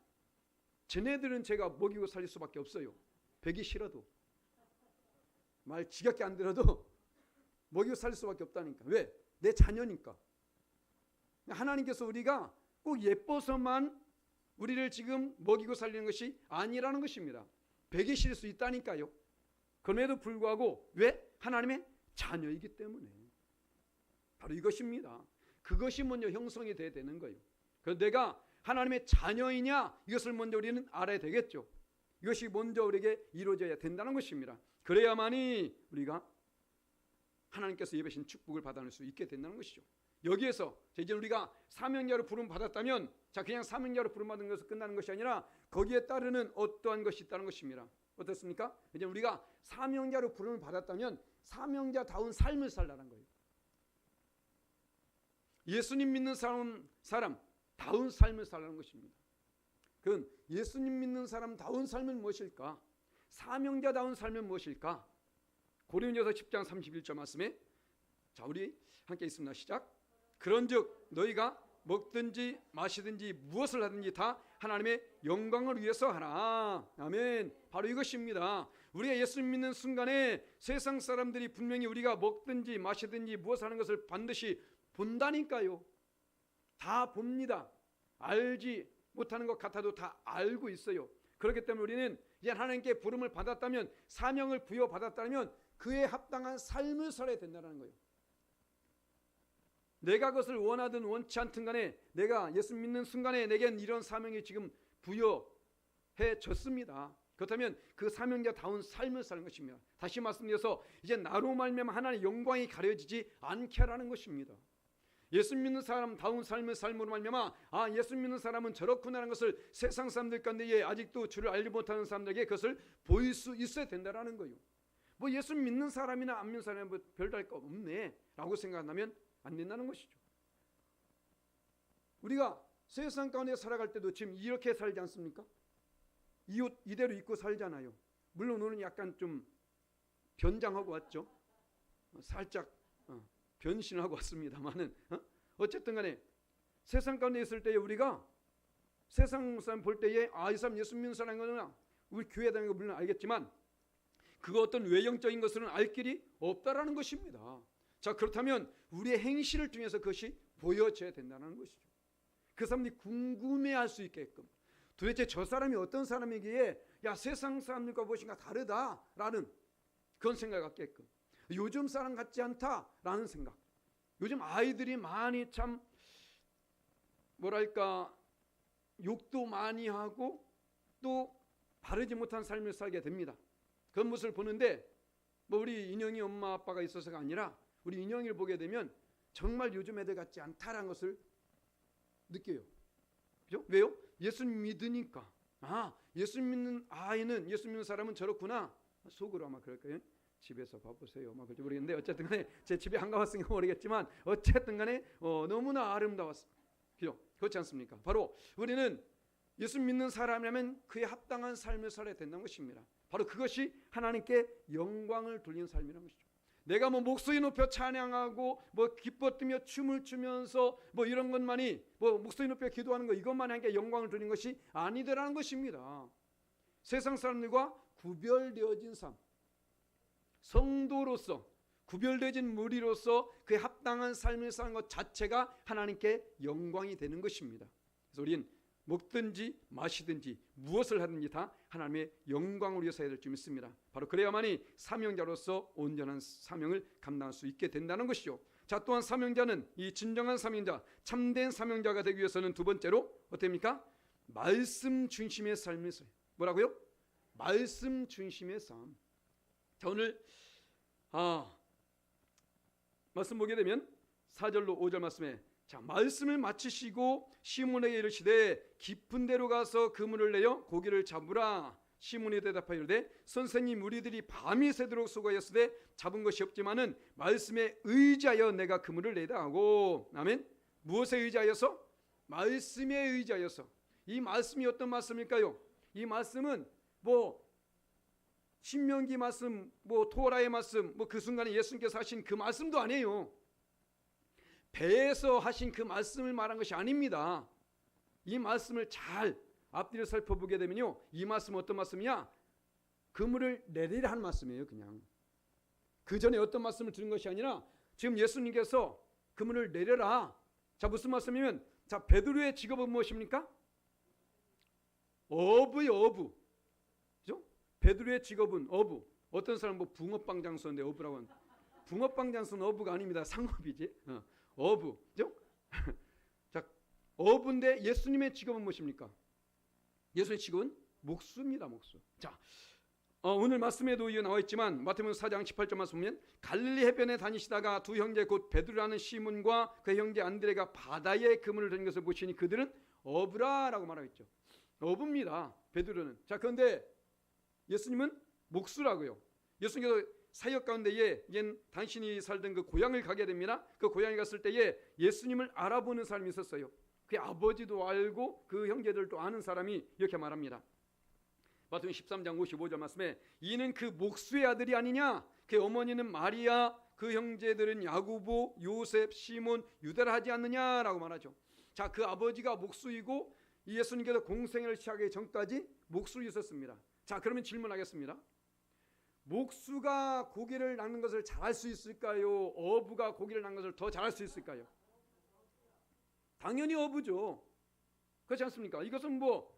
쟤네들은 제가 먹이고 살릴 수밖에 없어요. 배기 싫어도 말 지겹게 안 들어도 먹이고 살릴 수밖에 없다니까. 왜? 내 자녀니까. 하나님께서 우리가 꼭 예뻐서만 우리를 지금 먹이고 살리는 것이 아니라는 것입니다. 배기 싫을 수 있다니까요. 그럼에도 불구하고 왜? 하나님의 자녀이기 때문에. 바로 이것입니다. 그것이 먼저 형성이 돼야 되는 거예요. 그래서 내가 하나님의 자녀이냐 이것을 먼저 우리는 알아야 되겠죠. 이것이 먼저 우리에게 이루어져야 된다는 것입니다. 그래야만이 우리가 하나님께서 예배신 축복을 받아낼 수 있게 된다는 것이죠. 여기에서 이제 우리가 사명자로 부름 받았다면 자 그냥 사명자로 부름 받은 것은 끝나는 것이 아니라 거기에 따르는 어떠한 것이 있다는 것입니다. 어떻습니까? 이제 우리가 사명자로 부름을 받았다면 사명자다운 삶을 살라는 거예요. 예수님 믿는 사람다운 삶을 살라는 것입니다. 그건 예수님 믿는 사람다운 삶은 무엇일까? 사명자다운 삶은 무엇일까? 고린도전서 10장 31절 말씀에 자 우리 함께 있습니다. 시작. 그런즉 너희가 먹든지 마시든지 무엇을 하든지 다 하나님의 영광을 위해서 하라. 아멘. 바로 이것입니다. 우리가 예수 믿는 순간에 세상 사람들이 분명히 우리가 먹든지 마시든지 무엇을 하는 것을 반드시 본다니까요. 다 봅니다. 알지 못하는 것 같아도 다 알고 있어요. 그렇기 때문에 우리는 이제 하나님께 부름을 받았다면, 사명을 부여받았다면 그에 합당한 삶을 살아야 된다는 거예요. 내가 그것을 원하든 원치 않든 간에 내가 예수 믿는 순간에 내겐 이런 사명이 지금 부여해졌습니다. 그렇다면 그 사명자다운 삶을 사는 것입니다. 다시 말씀드려서 이제 나로 말미암아 하나님의 영광이 가려지지 않게 하라는 것입니다. 예수 믿는 사람다운 삶을 삶으로 말미암아 예수 믿는 사람은 저렇구나라는 것을 세상 사람들 가운데 아직도 주를 알지 못하는 사람들에게 그것을 보일 수 있어야 된다라는 거예요. 뭐 예수 믿는 사람이나 안 믿는 사람이 별다를 거 없네 라고 생각한다면 안 된다는 것이죠. 우리가 세상 가운데 살아갈 때도 지금 이렇게 살지 않습니까? 이 옷 이대로 입고 살잖아요. 물론 오늘 약간 좀 변장하고 왔죠. 살짝 변신하고 왔습니다만은 어쨌든 간에 세상 가운데 있을 때에 우리가 세상 사람 볼 때에 이 사람 예수 믿는 사람이구나, 우리 교회 다니는 거 물론 알겠지만 그거 어떤 외형적인 것으로는 알 길이 없다라는 것입니다. 자, 그렇다면 우리의 행실을 통해서 그것이 보여져야 된다는 것이죠. 그 사람들이 궁금해할 수 있게끔, 도대체 저 사람이 어떤 사람이기에 세상 사람들과 무엇인가 다르다라는 그런 생각을 갖게끔, 요즘 사람 같지 않다라는 생각. 요즘 아이들이 많이 참 뭐랄까 욕도 많이 하고 또 바르지 못한 삶을 살게 됩니다. 그런 모습을 보는데 뭐 우리 인영이 엄마 아빠가 있어서가 아니라 우리 인영이를 보게 되면 정말 요즘 애들 같지 않다라는 것을 느껴요. 그죠? 왜요? 예수 믿으니까. 예수 믿는 아이는, 예수 믿는 사람은 저렇구나. 속으로 아마 그럴 거예요. 집에서 봐보세요. 막 그럴지 모르겠는데 어쨌든 간에 제 집에 안 가봤으니까 모르겠지만 어쨌든 간에 너무나 아름다웠어요. 그죠? 그렇지 않습니까? 바로 우리는 예수 믿는 사람이라면 그에 합당한 삶을 살아야 된다는 것입니다. 바로 그것이 하나님께 영광을 돌리는 삶이라는 것이죠. 내가 뭐 목소리 높여 찬양하고 뭐 기뻐 뛰며 춤을 추면서 뭐 이런 것만이, 뭐 목소리 높여 기도하는 거 이것만 하니까 영광을 돌리는 것이 아니더라는 것입니다. 세상 사람들과 구별되어진 삶, 성도로서 구별되어진 무리로서 그에 합당한 삶을 사는 것 자체가 하나님께 영광이 되는 것입니다. 그래서 우리는 먹든지 마시든지 무엇을 하든지 다 하나님의 영광을 위해서 해야 될 줄 믿습니다. 바로 그래야만이 사명자로서 온전한 사명을 감당할 수 있게 된다는 것이죠. 자, 또한 사명자는, 이 진정한 사명자, 참된 사명자가 되기 위해서는 두 번째로 어떻습니까? 말씀 중심의 삶을 살아요. 뭐라고요? 말씀 중심의 삶. 자, 오늘 말씀 보게 되면 4절로 5절 말씀에, 자, 말씀을 마치시고 시몬에게 이르시되 깊은 데로 가서 그물을 내어 고기를 잡으라. 시몬이 대답하여 이르되 선생님, 우리들이 밤이 새도록 수고하였으되 잡은 것이 없지만은 말씀에 의지하여 내가 그물을 내다 하고. 아멘. 무엇에 의지하여서? 말씀에 의지하여서. 이 말씀이 어떤 말씀일까요? 이 말씀은 뭐 신명기 말씀, 뭐 토라의 말씀, 뭐 그 순간에 예수님께서 하신 그 말씀도 아니에요. 배에서 하신 그 말씀을 말한 것이 아닙니다. 이 말씀을 잘 앞뒤를 살펴보게 되면요, 이 말씀은 어떤 말씀이냐? 그물을 내리라 한 말씀이에요. 그냥 그 전에 어떤 말씀을 들은 것이 아니라 지금 예수님께서 그물을 내려라. 자, 무슨 말씀이면, 자, 베드로의 직업은 무엇입니까? 어부요, 어부. 그죠? 베드로의 직업은 어부. 어떤 사람 뭐 붕어빵 장수인데 어부라고 하는, 붕어빵 장수는 어부가 아닙니다. 상업이지. 어부. 그죠? 자, 어부인데 예수님의 직업은 무엇입니까? 예수님의 직업은 목수입니다. 목수. 자, 오늘 말씀에도 이어 나와 있지만 마태복음 4장 18절 말씀 보면, 갈릴리 해변에 다니시다가 두 형제 곧 베드로라는 시몬과 그 형제 안드레가 바다에 그물을 던진 것을 보시니 그들은 어부라라고 말하고 있죠. 어부입니다. 베드로는. 자, 그런데 예수님은 목수라고요. 예수님께서 사역 가운데에 당신이 살던 그 고향을 가게 됩니다. 그 고향에 갔을 때에 예수님을 알아보는 사람이 있었어요. 그 아버지도 알고 그 형제들도 아는 사람이 이렇게 말합니다. 마태복음 13장 55절 말씀에, 이는 그 목수의 아들이 아니냐? 그 어머니는 마리아, 그 형제들은 야고보, 요셉, 시몬, 유다라 하지 않느냐라고 말하죠. 자, 그 아버지가 목수이고 예수님께서 공생애를 시작하기 전까지 목수이셨습니다. 자, 그러면 질문하겠습니다. 목수가 고기를 낚는 것을 잘할 수 있을까요? 어부가 고기를 낚는 것을 더 잘할 수 있을까요? 당연히 어부죠. 그렇지 않습니까? 이것은 뭐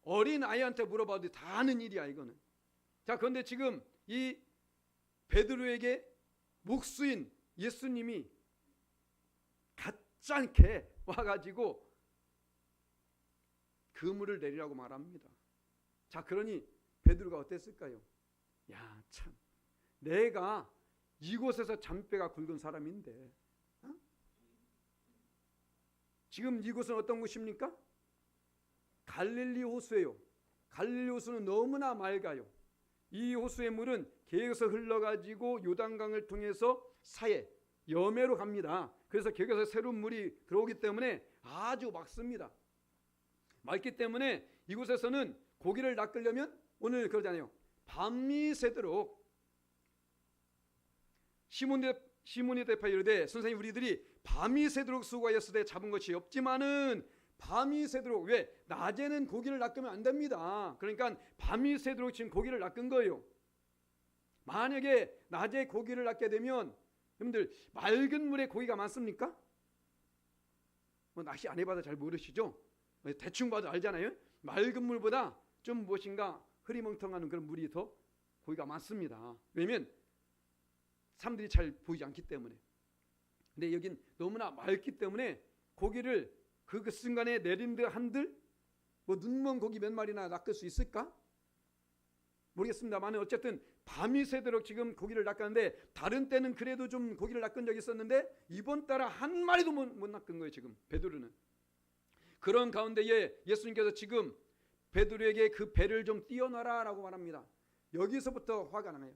어린 아이한테 물어봐도 다 아는 일이야, 이거는. 자, 그런데 지금 이 베드로에게 목수인 예수님이 가짜게 와가지고 그물을 내리라고 말합니다. 자, 그러니 베드로가 어땠을까요? 야, 참, 내가 이곳에서 잔뼈가 굵은 사람인데, 지금 이곳은 어떤 곳입니까? 갈릴리 호수예요. 갈릴리 호수는 너무나 맑아요. 이 호수의 물은 계속해서 흘러가지고 요단강을 통해서 사해 여매로 갑니다. 그래서 계속해서 새로운 물이 들어오기 때문에 아주 맑습니다. 맑기 때문에 이곳에서는 고기를 낚으려면 오늘 그러잖아요. 밤이 새도록 시몬이 대파 이르되 선생님 우리들이 밤이 새도록 수고하였으되 잡은 것이 없지만은 밤이 새도록 왜? 낮에는 고기를 낚으면 안 됩니다. 그러니까 밤이 새도록 지금 고기를 낚은 거예요. 만약에 낮에 고기를 낚게 되면 여러분들 맑은 물에 고기가 많습니까? 뭐 낚시 안 해봐도 잘 모르시죠? 대충 봐도 알잖아요. 맑은 물보다 좀 무엇인가 흐리멍텅한 그런 물이 더 고기가 많습니다. 왜냐면 사람들이 잘 보이지 않기 때문에. 근데 여긴 너무나 맑기 때문에 고기를 그 순간에 내린들 한들 뭐 눈먼 고기 몇 마리나 낚을 수 있을까? 모르겠습니다만 어쨌든 밤이 새도록 지금 고기를 낚았는데 다른 때는 그래도 좀 고기를 낚은 적이 있었는데 이번 달에 한 마리도 못 낚은 거예요. 지금 베드로는. 그런 가운데에 예수님께서 지금 베드로에게 그 배를 좀 띄워놔라 라고 말합니다. 여기서부터 화가 나요.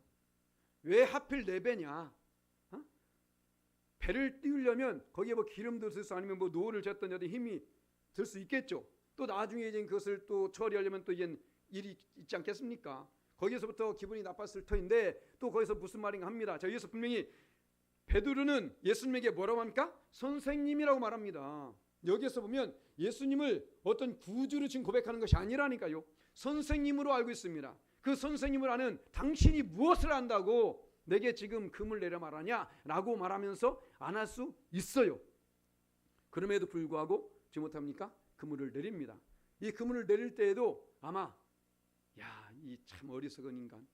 왜 하필 내 배냐? 배를 띄우려면 거기에 뭐 기름도 들 수 아니면 뭐 노를 젓던 여러 힘이 들 수 있겠죠. 또 나중에 이제 그것을 또 처리하려면 또 이제 일이 있지 않겠습니까? 거기서부터 기분이 나빴을 터인데 또 거기서 무슨 말인가 합니다. 자, 여기서 분명히 베드로는 예수님에게 뭐라고 합니까? 선생님이라고 말합니다. 여기에서 보면 예수님을 어떤 구주로 지금 고백하는 것이 아니라니까요. 선생님으로 알고 있습니다. 그 선생님을 아는 당신이 무엇을 안다고 내게 지금 금을 내려 말하냐 라고 말하면서 안 할 수 있어요. 그럼에도 불구하고 지금 못합니까? 그물을 내립니다. 이 그물을 내릴 때에도 아마 야, 이 참 어리석은 인간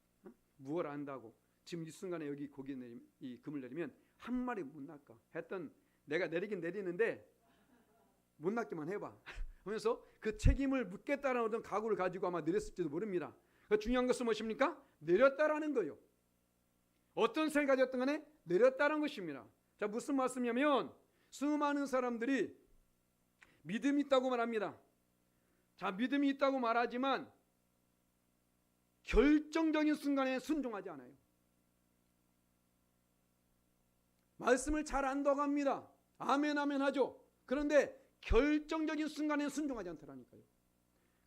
무엇을 안다고 지금 이 순간에 여기 고기 이 금을 내리면 한 마리 못 낚아 했던 내가 내리긴 내리는데 못 낚기만 해봐 하면서 그 책임을 묻겠다는 어떤 각오를 가지고 아마 내렸을지도 모릅니다. 중요한 것은 무엇입니까? 내렸다라는 거예요. 어떤 생각이 가졌던 간에 내렸다는 것입니다. 자, 무슨 말씀이냐면 수많은 사람들이 믿음이 있다고 말합니다. 자, 믿음이 있다고 말하지만 결정적인 순간에 순종하지 않아요. 말씀을 잘 안다고 합니다. 아멘 아멘 하죠. 그런데 결정적인 순간에 순종하지 않더라니까요.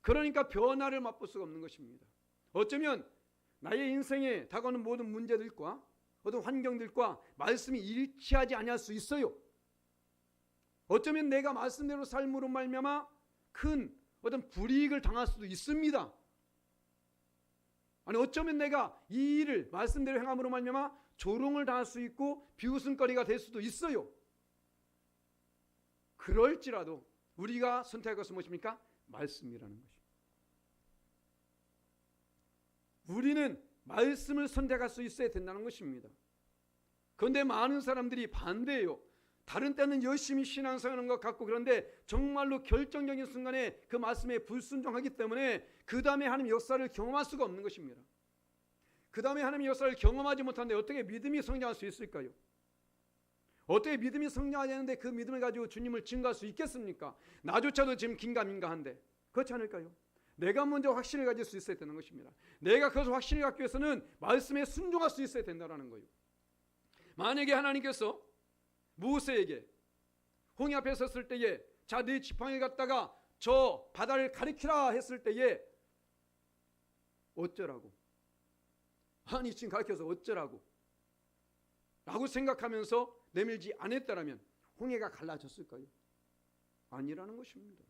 그러니까 변화를 맛볼 수가 없는 것입니다. 어쩌면 나의 인생에 다가오는 모든 문제들과 어떤 환경들과 말씀이 일치하지 아니할 수 있어요. 어쩌면 내가 말씀대로 삶으로 말미암아 큰 어떤 불이익을 당할 수도 있습니다. 아니 어쩌면 내가 이 일을 말씀대로 행함으로 말미암아 조롱을 당할 수 있고 비웃음거리가 될 수도 있어요. 그럴지라도 우리가 선택할 것은 무엇입니까? 말씀이라는 것입니다. 우리는 말씀을 선택할 수 있어야 된다는 것입니다. 그런데 많은 사람들이 반대해요. 다른 때는 열심히 신앙생활하는 것 같고 그런데 정말로 결정적인 순간에 그 말씀에 불순종하기 때문에 그 다음에 하나님의 역사를 경험할 수가 없는 것입니다. 그 다음에 하나님의 역사를 경험하지 못하는데 어떻게 믿음이 성장할 수 있을까요? 어떻게 믿음이 성장하는데 그 믿음을 가지고 주님을 증거할 수 있겠습니까? 나조차도 지금 긴가민가한데 그렇지 않을까요? 내가 먼저 확신을 가질 수 있어야 되는 것입니다. 내가 그것을 확신을 갖기 위해서는 말씀에 순종할 수 있어야 된다는 거예요. 만약에 하나님께서 모세에게 홍해 앞에 섰을 때에 자, 네 지팡이 갖다가 저 바다를 가리키라 했을 때에 어쩌라고? 아니 지금 가르쳐서 어쩌라고? 라고 생각하면서 내밀지 않았다라면 홍해가 갈라졌을까요? 아니라는 것입니다.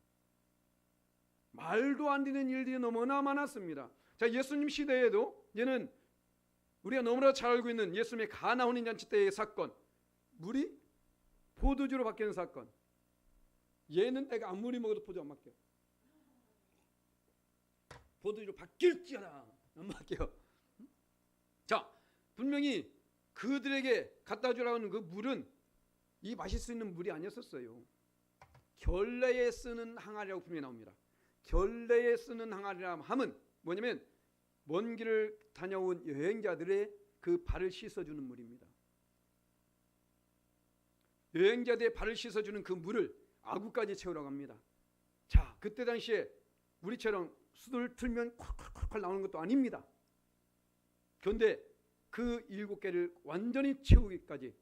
말도 안 되는 일들이 너무나 많았습니다. 자, 예수님 시대에도 얘는 우리가 너무나 잘 알고 있는 예수님의 가나 혼인잔치 때의 사건, 물이 포도주로 바뀌는 사건. 얘는 내가 아무리 먹어도 포도 안 맡겨. 포도주로 바뀔지어다 안 맡겨. 자, 분명히 그들에게 갖다 주라고 하는 그 물은 이 마실 수 있는 물이 아니었었어요. 결례에 쓰는 항아리라고 분명히 나옵니다. 결례에 쓰는 항아리라 함은 뭐냐면 먼 길을 다녀온 여행자들의 그 발을 씻어주는 물입니다. 여행자들의 발을 씻어주는 그 물을 아구까지 채우라고 합니다. 자, 그때 당시에 우리처럼 수도를 틀면 콸콸콸콸 나오는 것도 아닙니다. 그런데 그 7개를 완전히 채우기까지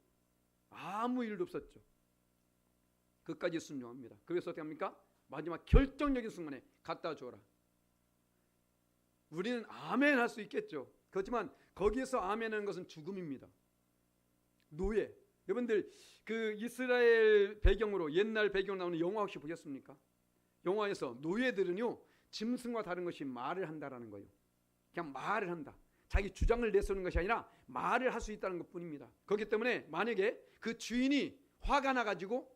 아무 일도 없었죠. 그까지 순종합니다. 그래서 어떻게 합니까? 마지막 결정적인 순간에 갖다 줘라. 우리는 아멘 할 수 있겠죠. 그렇지만 거기에서 아멘 하는 것은 죽음입니다. 노예. 여러분들 그 이스라엘 배경으로 옛날 배경으로 나오는 영화 혹시 보셨습니까? 영화에서 노예들은요 짐승과 다른 것이 말을 한다라는 거예요. 그냥 말을 한다. 자기 주장을 내세우는 것이 아니라 말을 할 수 있다는 것뿐입니다. 그렇기 때문에 만약에 그 주인이 화가 나가지고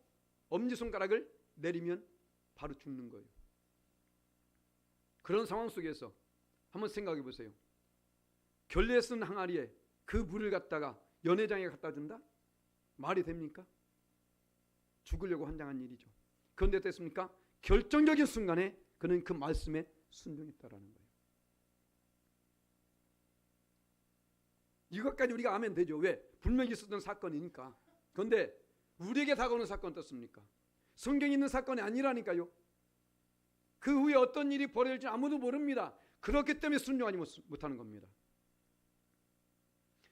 엄지손가락을 내리면 바로 죽는 거예요. 그런 상황 속에서 한번 생각해 보세요. 결례 쓴 항아리에 그 물을 갖다가 연회장에 갖다 준다? 말이 됩니까? 죽으려고 환장한 일이죠. 그런데 어땠습니까? 결정적인 순간에 그는 그 말씀에 순종했다라는 거예요. 이것까지 우리가 아멘 되죠. 왜? 분명히 있었던 사건이니까. 그런데 우리에게 다가오는 사건은 어떻습니까? 성경에 있는 사건이 아니라니까요. 그 후에 어떤 일이 벌어질지 아무도 모릅니다. 그렇기 때문에 순종하지 못하는 겁니다.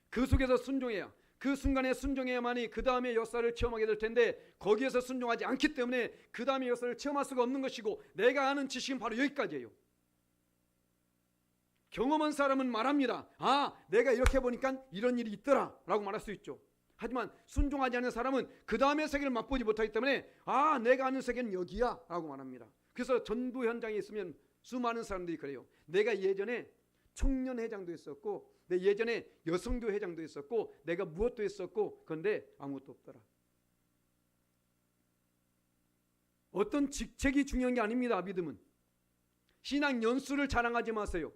그 속에서 순종해야, 그 순간에 순종해야만이 그 다음의 역사를 체험하게 될 텐데 거기에서 순종하지 않기 때문에 그 다음의 역사를 체험할 수가 없는 것이고, 내가 아는 지식은 바로 여기까지예요. 경험한 사람은 말합니다. 아, 내가 이렇게 보니까 이런 일이 있더라 라고 말할 수 있죠. 하지만 순종하지 않는 사람은 그 다음의 세계를 맛보지 못하기 때문에 아, 내가 아는 세계는 여기야 라고 말합니다. 그래서 전도 현장에 있으면 수많은 사람들이 그래요. 내가 예전에 청년회장도 했었고, 내 예전에 여성교 회장도 했었고, 내가 무엇도 했었고, 그런데 아무것도 없더라. 어떤 직책이 중요한 게 아닙니다. 믿음은 신앙 연수를 자랑하지 마세요.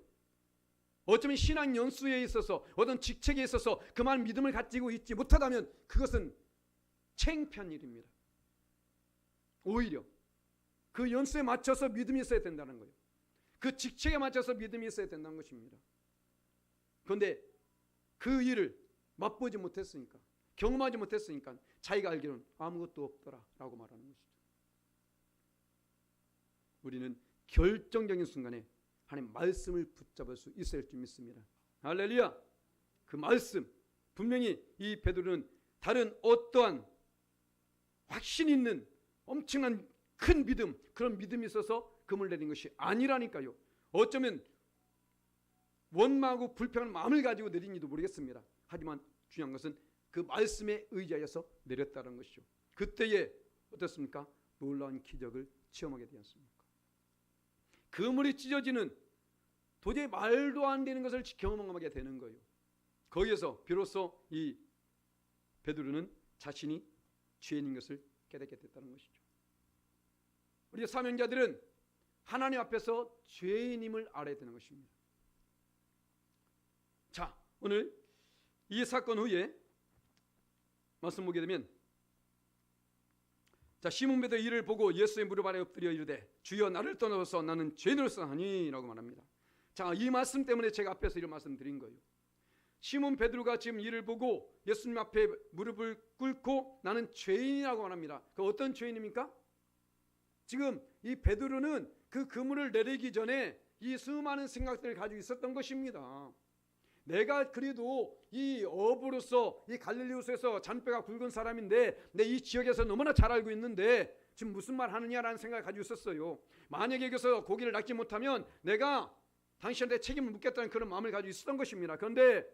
어쩌면 신앙 연수에 있어서 어떤 직책에 있어서 그만 믿음을 가지고 있지 못하다면 그것은 창피한 일입니다. 오히려 그 연수에 맞춰서 믿음이 있어야 된다는 거예요. 그 직책에 맞춰서 믿음이 있어야 된다는 것입니다. 그런데 그 일을 맛보지 못했으니까, 경험하지 못했으니까 자기가 알기로는 아무것도 없더라 라고 말하는 것이죠. 우리는 결정적인 순간에 하나님 말씀을 붙잡을 수 있어야 할 줄 믿습니다. 할렐루야. 그 말씀, 분명히 이 베드로는 다른 어떠한 확신 있는 엄청난 큰 믿음, 그런 믿음이 있어서 금을 내린 것이 아니라니까요. 어쩌면 원망하고 불평한 마음을 가지고 내린지도 모르겠습니다. 하지만 중요한 것은 그 말씀에 의지하여서 내렸다는 것이죠. 그때에 어떻습니까? 놀라운 기적을 체험하게 되었습니까? 그물이 찢어지는 도저히 말도 안 되는 것을 경험하게 되는 거예요. 거기에서 비로소 이 베드로는 자신이 죄인인 것을 깨닫게 됐다는 것이죠. 우리 사명자들은 하나님 앞에서 죄인임을 알아야 되는 것입니다. 자, 오늘 이 사건 후에 말씀 보게 되면, 자, 시몬 베드로 이를 보고 예수의 무릎 아래 엎드려 이르되 주여 나를 떠나서 나는 죄인으로서 하니 라고 말합니다. 자, 이 말씀 때문에 제가 앞에서 이런 말씀 드린 거예요. 시몬 베드로가 지금 이를 보고 예수님 앞에 무릎을 꿇고 나는 죄인이라고 말합니다. 그 어떤 죄인입니까? 지금 이 베드로는 그 그물을 내리기 전에 이 수많은 생각들을 가지고 있었던 것입니다. 내가 그래도 이 어부로서 이 갈릴리우스에서 잔뼈가 굵은 사람인데 내 이 지역에서 너무나 잘 알고 있는데 지금 무슨 말 하느냐라는 생각을 가지고 있었어요. 만약에 여기서 고기를 낚지 못하면 내가 당신한테 책임을 묻겠다는 그런 마음을 가지고 있었던 것입니다. 그런데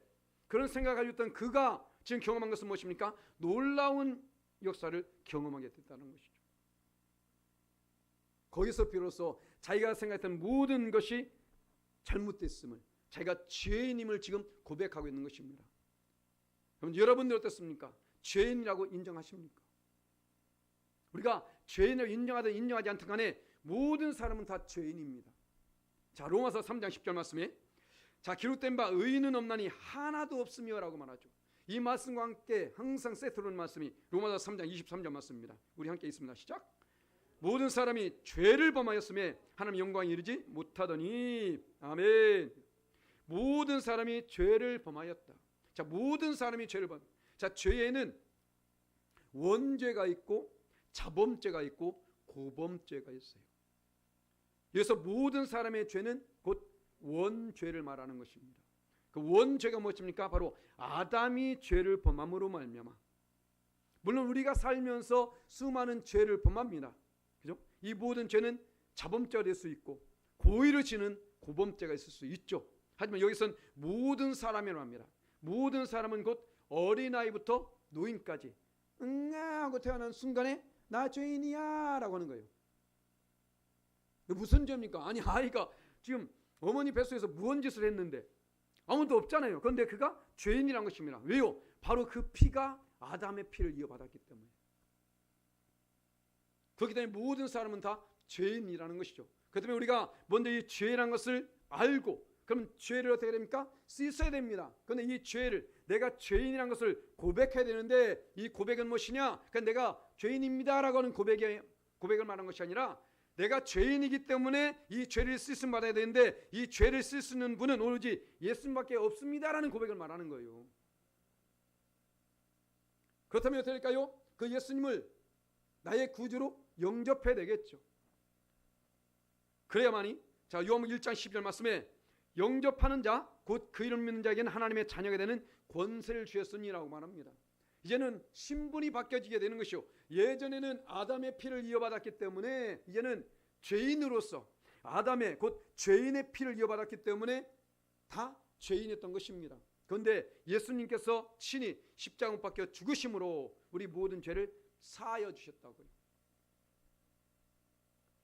그런 생각을 가지고 있던 그가 지금 경험한 것은 무엇입니까? 놀라운 역사를 경험하게 됐다는 것이죠. 거기서 비로소 자기가 생각했던 모든 것이 잘못됐음을, 자기가 죄인임을 지금 고백하고 있는 것입니다. 그럼 여러분들 어떻습니까? 죄인이라고 인정하십니까? 우리가 죄인을 인정하든 인정하지 않든 간에 모든 사람은 다 죄인입니다. 자, 로마서 3장 10절 말씀에 자, 기록된 바 의인은 없나니 하나도 없으며 라고 말하죠. 이 말씀과 함께 항상 세트로 오는 말씀이 로마서 3장 23절 말씀입니다. 우리 함께 있습니다. 시작. 모든 사람이 죄를 범하였음에 하나님 영광에 이르지 못하더니. 아멘. 모든 사람이 죄를 범하였다. 자, 모든 사람이 죄를 범. 자, 죄에는 원죄가 있고 자범죄가 있고 고범죄가 있어요. 그래서 모든 사람의 죄는 곧 원죄를 말하는 것입니다. 그 원죄가 무엇입니까? 바로 아담이 죄를 범함으로 말미암아. 물론 우리가 살면서 수많은 죄를 범합니다. 그죠? 이 모든 죄는 자범죄가 될 수 있고 고의를 지는 고범죄가 있을 수 있죠. 하지만 여기서는 모든 사람이라고 합니다. 모든 사람은 곧 어린아이부터 노인까지 하고 태어난 순간에 나 죄인이야 라고 하는 거예요. 무슨 죄입니까? 아니, 아이가 지금 어머니 뱃속에서 무언 짓을 했는데 아무도 없잖아요. 그런데 그가 죄인이란 것입니다. 왜요? 바로 그 피가 아담의 피를 이어받았기 때문에. 그렇기 때문에 모든 사람은 다 죄인이라는 것이죠. 그렇기 때문에 우리가 먼저 이 죄라는 것을 알고, 그럼 죄를 어떻게 됩니까? 씻어야 됩니다. 그런데 이 죄를, 내가 죄인이라는 것을 고백해야 되는데 이 고백은 무엇이냐? 그러니까 내가 죄인입니다라고 하는 고백을 말하는 것이 아니라 내가 죄인이기 때문에 이 죄를 씻음 받아야 되는데 이 죄를 씻는 분은 오로지 예수님밖에 없습니다라는 고백을 말하는 거예요. 그렇다면 어떻게 될까요? 그 예수님을 나의 구주로 영접해야 되겠죠. 그래야만이, 자, 요한복음 1장 12절 말씀에 영접하는 자, 곧 그 이름 믿는 자에게는 하나님의 자녀가 되는 권세를 주셨으니라고 말합니다. 이제는 신분이 바뀌어지게 되는 것이요. 예전에는 아담의 피를 이어받았기 때문에 이제는 죄인으로서 아담의 곧 죄인의 피를 이어받았기 때문에 다 죄인이었던 것입니다. 그런데 예수님께서 친히 십자가 못 박혀 죽으심으로 우리 모든 죄를 사하여 주셨다고요.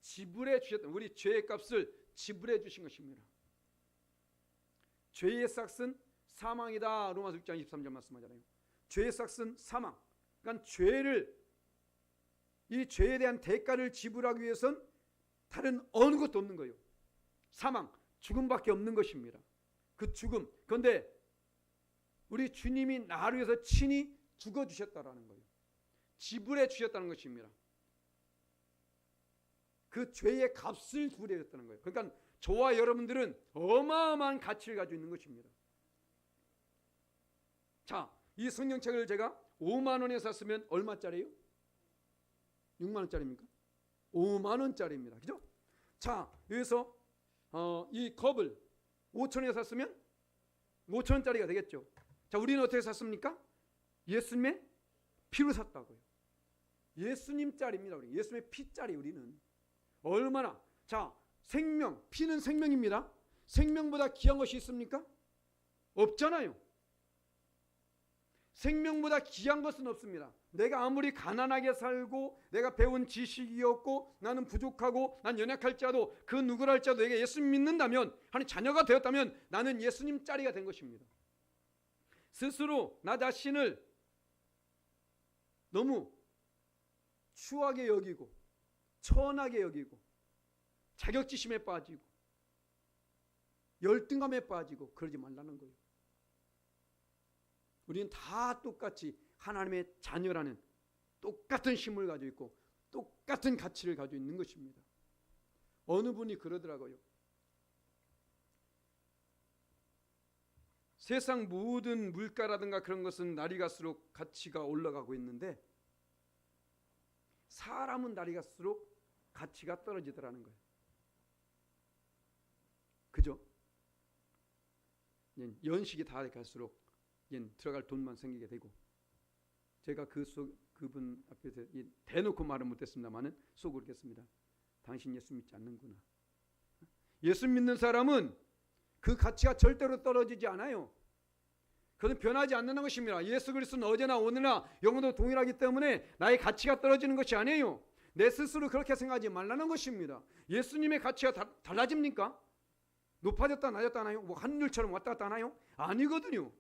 지불해 주셨다. 우리 죄의 값을 지불해 주신 것입니다. 죄의 삭은 사망이다. 로마서 6장 23절 말씀하잖아요. 죄의 삭은 사망. 그러니까 이 죄에 대한 대가를 지불하기 위해서는 다른 어느 것도 없는 거예요. 사망, 죽음밖에 없는 것입니다. 그 죽음. 그런데 우리 주님이 나를 위해서 친히 죽어주셨다라는 거예요. 지불해 주셨다는 것입니다. 그 죄의 값을 지불해 줬다는 거예요. 그러니까 저와 여러분들은 어마어마한 가치를 가지고 있는 것입니다. 자, 이 성경책을 제가 5만 원에 샀으면 얼마짜리예요? 6만 원짜리입니까? 5만 원짜리입니다. 그죠? 자, 여기서 이 컵을 5천 원에 샀으면 5천 원짜리가 되겠죠. 자, 우리는 어떻게 샀습니까? 예수님의 피로 샀다고요. 예수님짜리입니다. 우리 예수님의 피짜리. 우리는 얼마나, 자, 생명, 피는 생명입니다. 생명보다 귀한 것이 있습니까? 없잖아요. 생명보다 귀한 것은 없습니다. 내가 아무리 가난하게 살고 내가 배운 지식이 없고 나는 부족하고 난 연약할지라도 그 누구랄지라도 내가 예수님 믿는다면, 하나님 자녀가 되었다면 나는 예수님 짜리가 된 것입니다. 스스로 나 자신을 너무 추하게 여기고 천하게 여기고 자격지심에 빠지고 열등감에 빠지고 그러지 말라는 거예요. 우리는 다 똑같이 하나님의 자녀라는 똑같은 힘을 가지고 있고 똑같은 가치를 가지고 있는 것입니다. 어느 분이 그러더라고요. 세상 모든 물가라든가 그런 것은 날이 갈수록 가치가 올라가고 있는데 사람은 날이 갈수록 가치가 떨어지더라는 거예요. 그죠? 연식이 다 갈수록 들어갈 돈만 생기게 되고, 제가 그분 앞에서 대놓고 말은 못했습니다만은 속으로 그랬습니다. 당신 예수 믿지 않는구나. 예수 믿는 사람은 그 가치가 절대로 떨어지지 않아요. 그건 변하지 않는 것입니다. 예수 그리스도는 어제나 오늘나 영원토록 동일하기 때문에 나의 가치가 떨어지는 것이 아니에요. 내 스스로 그렇게 생각하지 말라는 것입니다. 예수님의 가치가 달라집니까? 높아졌다 낮았다 하나요? 뭐 하늘처럼 왔다 갔다 하나요? 아니거든요.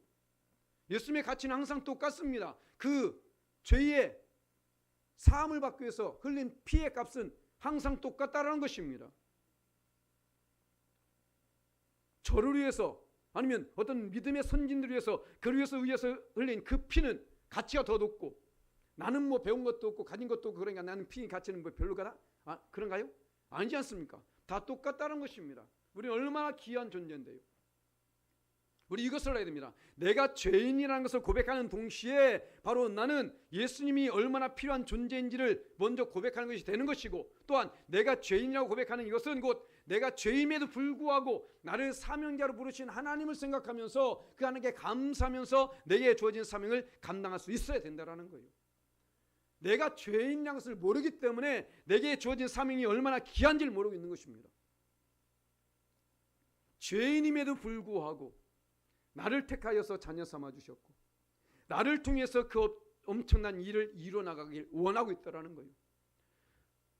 예수님의 가치는 항상 똑같습니다. 그 죄의 사함을 받기 위해서 흘린 피의 값은 항상 똑같다라는 것입니다. 저를 위해서 아니면 어떤 믿음의 선진들을 위해서 그를 위해서 흘린 그 피는 가치가 더 높고, 나는 뭐 배운 것도 없고 가진 것도 없고 그러니까 나는 피 가치는 뭐 별로가다? 그런가요? 아니지 않습니까? 다 똑같다는 것입니다. 우리는 얼마나 귀한 존재인데요. 우리 이것을 알아야 됩니다. 내가 죄인이라는 것을 고백하는 동시에 바로 나는 예수님이 얼마나 필요한 존재인지를 먼저 고백하는 것이 되는 것이고, 또한 내가 죄인이라고 고백하는 이것은 곧 내가 죄임에도 불구하고 나를 사명자로 부르신 하나님을 생각하면서 그 하나님께 감사하면서 내게 주어진 사명을 감당할 수 있어야 된다는 거예요. 내가 죄인이라는 것을 모르기 때문에 내게 주어진 사명이 얼마나 귀한지를 모르고 있는 것입니다. 죄인임에도 불구하고 나를 택하여서 자녀 삼아 주셨고, 나를 통해서 그 엄청난 일을 이뤄나가길 원하고 있다는 거예요.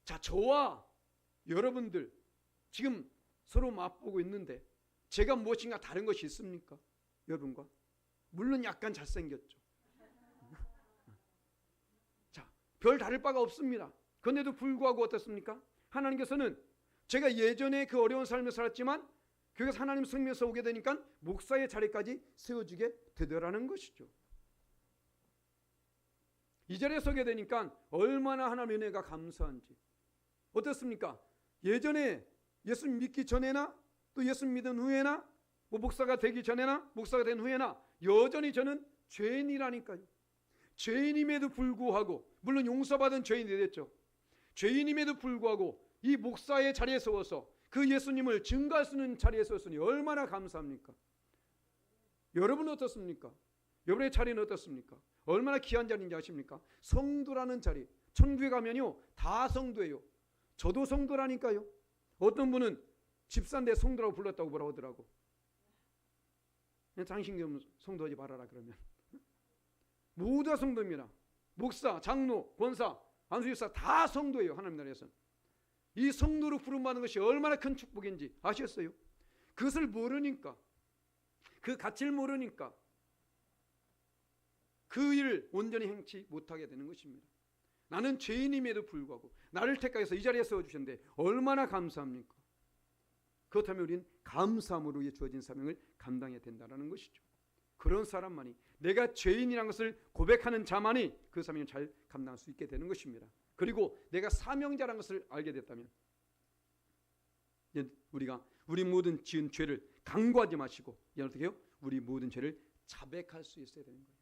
자, 저와 여러분들 지금 서로 맛보고 있는데 제가 무엇인가 다른 것이 있습니까? 여러분과? 물론 약간 잘생겼죠. 자, 별 다를 바가 없습니다. 그런데도 불구하고 어떻습니까? 하나님께서는 제가 예전에 그 어려운 삶을 살았지만 그것을 하나님 성면에서 오게 되니까 목사의 자리까지 세워주게 되더라는 것이죠. 이 자리에 서게 되니까 얼마나 하나님의 은혜가 감사한지. 어떻습니까? 예전에 예수님 믿기 전에나 또 예수님 믿은 후에나 뭐 목사가 되기 전에나 목사가 된 후에나 여전히 저는 죄인이라니까요. 죄인임에도 불구하고, 물론 용서받은 죄인이 됐죠. 죄인임에도 불구하고 이 목사의 자리에 서서 그 예수님을 증거할 수 있는 자리에 섰으니 얼마나 감사합니까? 여러분은 어떻습니까? 여러분의 자리는 어떻습니까? 얼마나 귀한 자리인지 아십니까? 성도라는 자리. 천국에 가면요 다 성도예요. 저도 성도라니까요. 어떤 분은 집사인데 성도라고 불렀다고 뭐라 하더라고. 당신 좀 성도하지 말아라 그러면. 모두가 성도입니다. 목사, 장로, 권사, 안수집사 다 성도예요. 하나님 나라에서는. 이 성도로 부름받는 것이 얼마나 큰 축복인지 아셨어요? 그것을 모르니까, 그 가치를 모르니까 그 일을 온전히 행치 못하게 되는 것입니다. 나는 죄인임에도 불구하고 나를 택하여서 이 자리에 세워주셨는데 얼마나 감사합니까? 그렇다면 우리는 감사함으로 주어진 사명을 감당해야 된다는 것이죠. 그런 사람만이, 내가 죄인이라는 것을 고백하는 자만이 그 사명을 잘 감당할 수 있게 되는 것입니다. 그리고 내가 사명자라는 것을 알게 됐다면 우리가 우리 모든 지은 죄를 간구하지 마시고 어떻게 해요? 우리 모든 죄를 자백할 수 있어야 되는 거예요.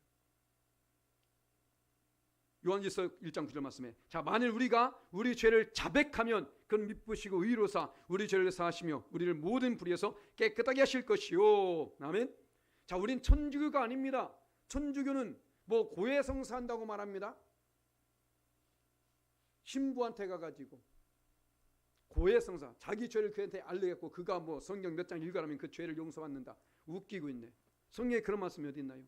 요한일서 1장 9절 말씀에, 자, 만일 우리가 우리 죄를 자백하면 그는 미쁘시고 의로사 우리 죄를 사하시며 우리를 모든 불의에서 깨끗하게 하실 것이요. 아멘. 자, 우린 천주교가 아닙니다. 천주교는 뭐 고해성사한다고 말합니다. 신부한테 가가지고 고해성사, 자기 죄를 그한테 알리겠고 그가 뭐 성경 몇 장 읽어라면 그 죄를 용서받는다. 웃기고 있네. 성경에 그런 말씀이 어디 있나요?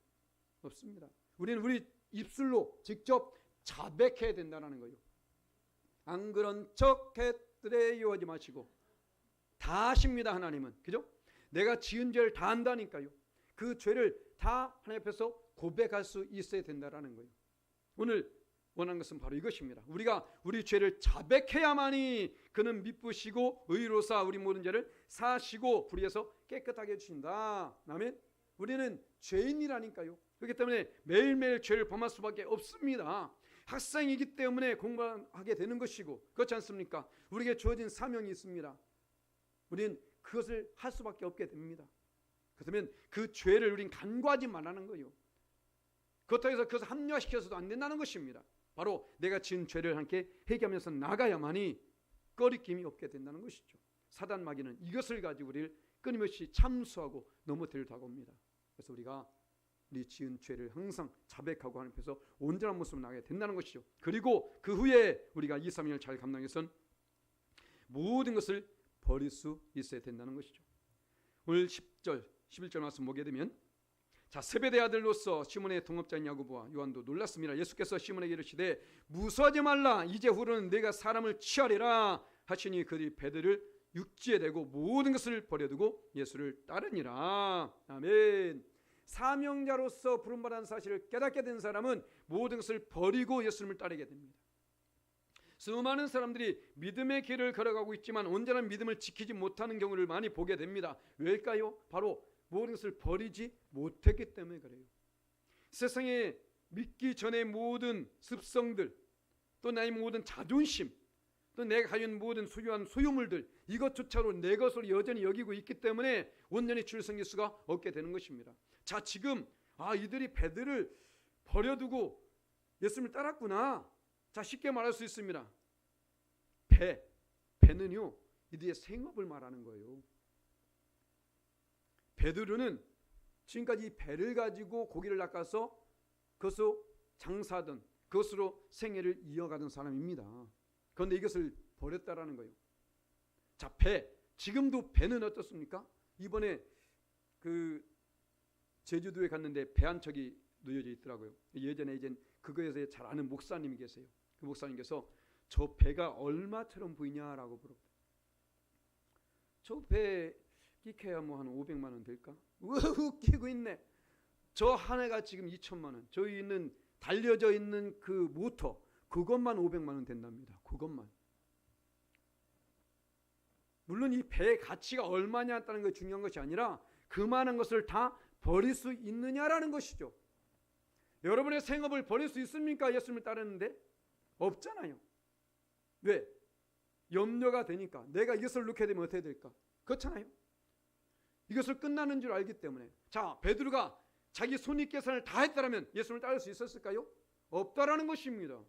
없습니다. 우리는 우리 입술로 직접 자백해야 된다는 거예요. 안 그런 척 했더래요 하지 마시고 다 아십니다. 하나님은. 그죠? 내가 지은 죄를 다 안다니까요. 그 죄를 다 하나님 앞에서 고백할 수 있어야 된다는 거예요. 오늘 원하는 것은 바로 이것입니다. 우리가 우리 죄를 자백해야만이 그는 미쁘시고 의로사 우리 모든 죄를 사하시고 불의에서 깨끗하게 해주신다. 아멘. 우리는 죄인이라니까요. 그렇기 때문에 매일매일 죄를 범할 수밖에 없습니다. 학생이기 때문에 공부하게 되는 것이고, 그렇지 않습니까? 우리에게 주어진 사명이 있습니다. 우리는 그것을 할 수밖에 없게 됩니다. 그렇다면 그 죄를 우리는 간과하지 말라는 거예요. 그렇다고 해서 그것을 합리화시켜서도 안 된다는 것입니다. 바로 내가 지은 죄를 함께 회개하면서 나가야만이 꺼리낌이 없게 된다는 것이죠. 사단 마귀는 이것을 가지고 우리를 끊임없이 참수하고 넘어뜨리려고 합니다. 그래서 우리가 우리 지은 죄를 항상 자백하고 하나님 앞에서 온전한 모습으로 나가야 된다는 것이죠. 그리고 그 후에 우리가 이 사명을 잘 감당해서는 모든 것을 버릴 수 있어야 된다는 것이죠. 오늘 10절, 11절 말씀 보게 되면, 자, 세베대 아들로서 시몬의 동업자인 야고보와 요한도 놀랐습니다. 예수께서 시몬에게 이르시되 무서워하지 말라. 이제 후로는 내가 사람을 취하리라 하시니 그들이 배들을 육지에 대고 모든 것을 버려두고 예수를 따르니라. 아멘. 사명자로서 부름받은 사실을 깨닫게 된 사람은 모든 것을 버리고 예수님을 따르게 됩니다. 수많은 사람들이 믿음의 길을 걸어가고 있지만 온전한 믿음을 지키지 못하는 경우를 많이 보게 됩니다. 왜일까요? 바로 모든 것을 버리지 못했기 때문에 그래요. 세상에 믿기 전에 모든 습성들, 또 나의 모든 자존심, 또 내가 가진 모든 소유한 소유물들, 이것조차로 내 것으로 여전히 여기고 있기 때문에 온전히 주를 섬길 수가 없게 되는 것입니다. 자, 지금 이들이 배들을 버려두고 예수님을 따랐구나. 자, 쉽게 말할 수 있습니다. 배는요, 이들의 생업을 말하는 거예요. 베드로는 지금까지 이 배를 가지고 고기를 낚아서 그것으로 장사하던, 그것으로 생애를 이어가던 사람입니다. 그런데 이것을 버렸다라는 거예요. 자, 지금도 배는 어떻습니까? 이번에 제주도에 갔는데 배 한 척이 놓여져 있더라고요. 예전에 그거에서 잘 아는 목사님이 계세요. 그 목사님께서 저 배가 얼마처럼 보이냐라고 물어봐요. 저 배 끼켜야 한 500만 원 될까? 웃기고 있네. 저 한 해가 지금 2천만 원. 저기 있는 달려져 있는 그 모터, 그것만 500만 원 된답니다. 그것만. 물론 이 배의 가치가 얼마냐는 게 중요한 것이 아니라 그 많은 것을 다 버릴 수 있느냐라는 것이죠. 여러분의 생업을 버릴 수 있습니까? 예수님을 따르는데 없잖아요. 왜? 염려가 되니까. 내가 이것을 놓게 되면 어떻게 될까? 그렇잖아요. 이것을 끝나는 줄 알기 때문에. 자, 베드로가 자기 손익계산을 다 했다면 예수님을 따를 수 있었을까요? 없다라는 것입니다.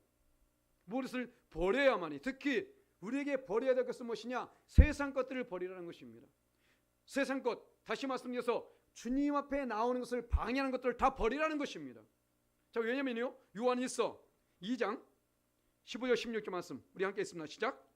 무엇을 버려야만이. 특히 우리에게 버려야 될 것은 무엇이냐? 세상 것들을 버리라는 것입니다. 세상 것, 다시 말씀드려서 주님 앞에 나오는 것을 방해하는 것들을 다 버리라는 것입니다. 자, 왜냐면요, 요한일서 2장 15절 16절 말씀 우리 함께 있습니다. 시작.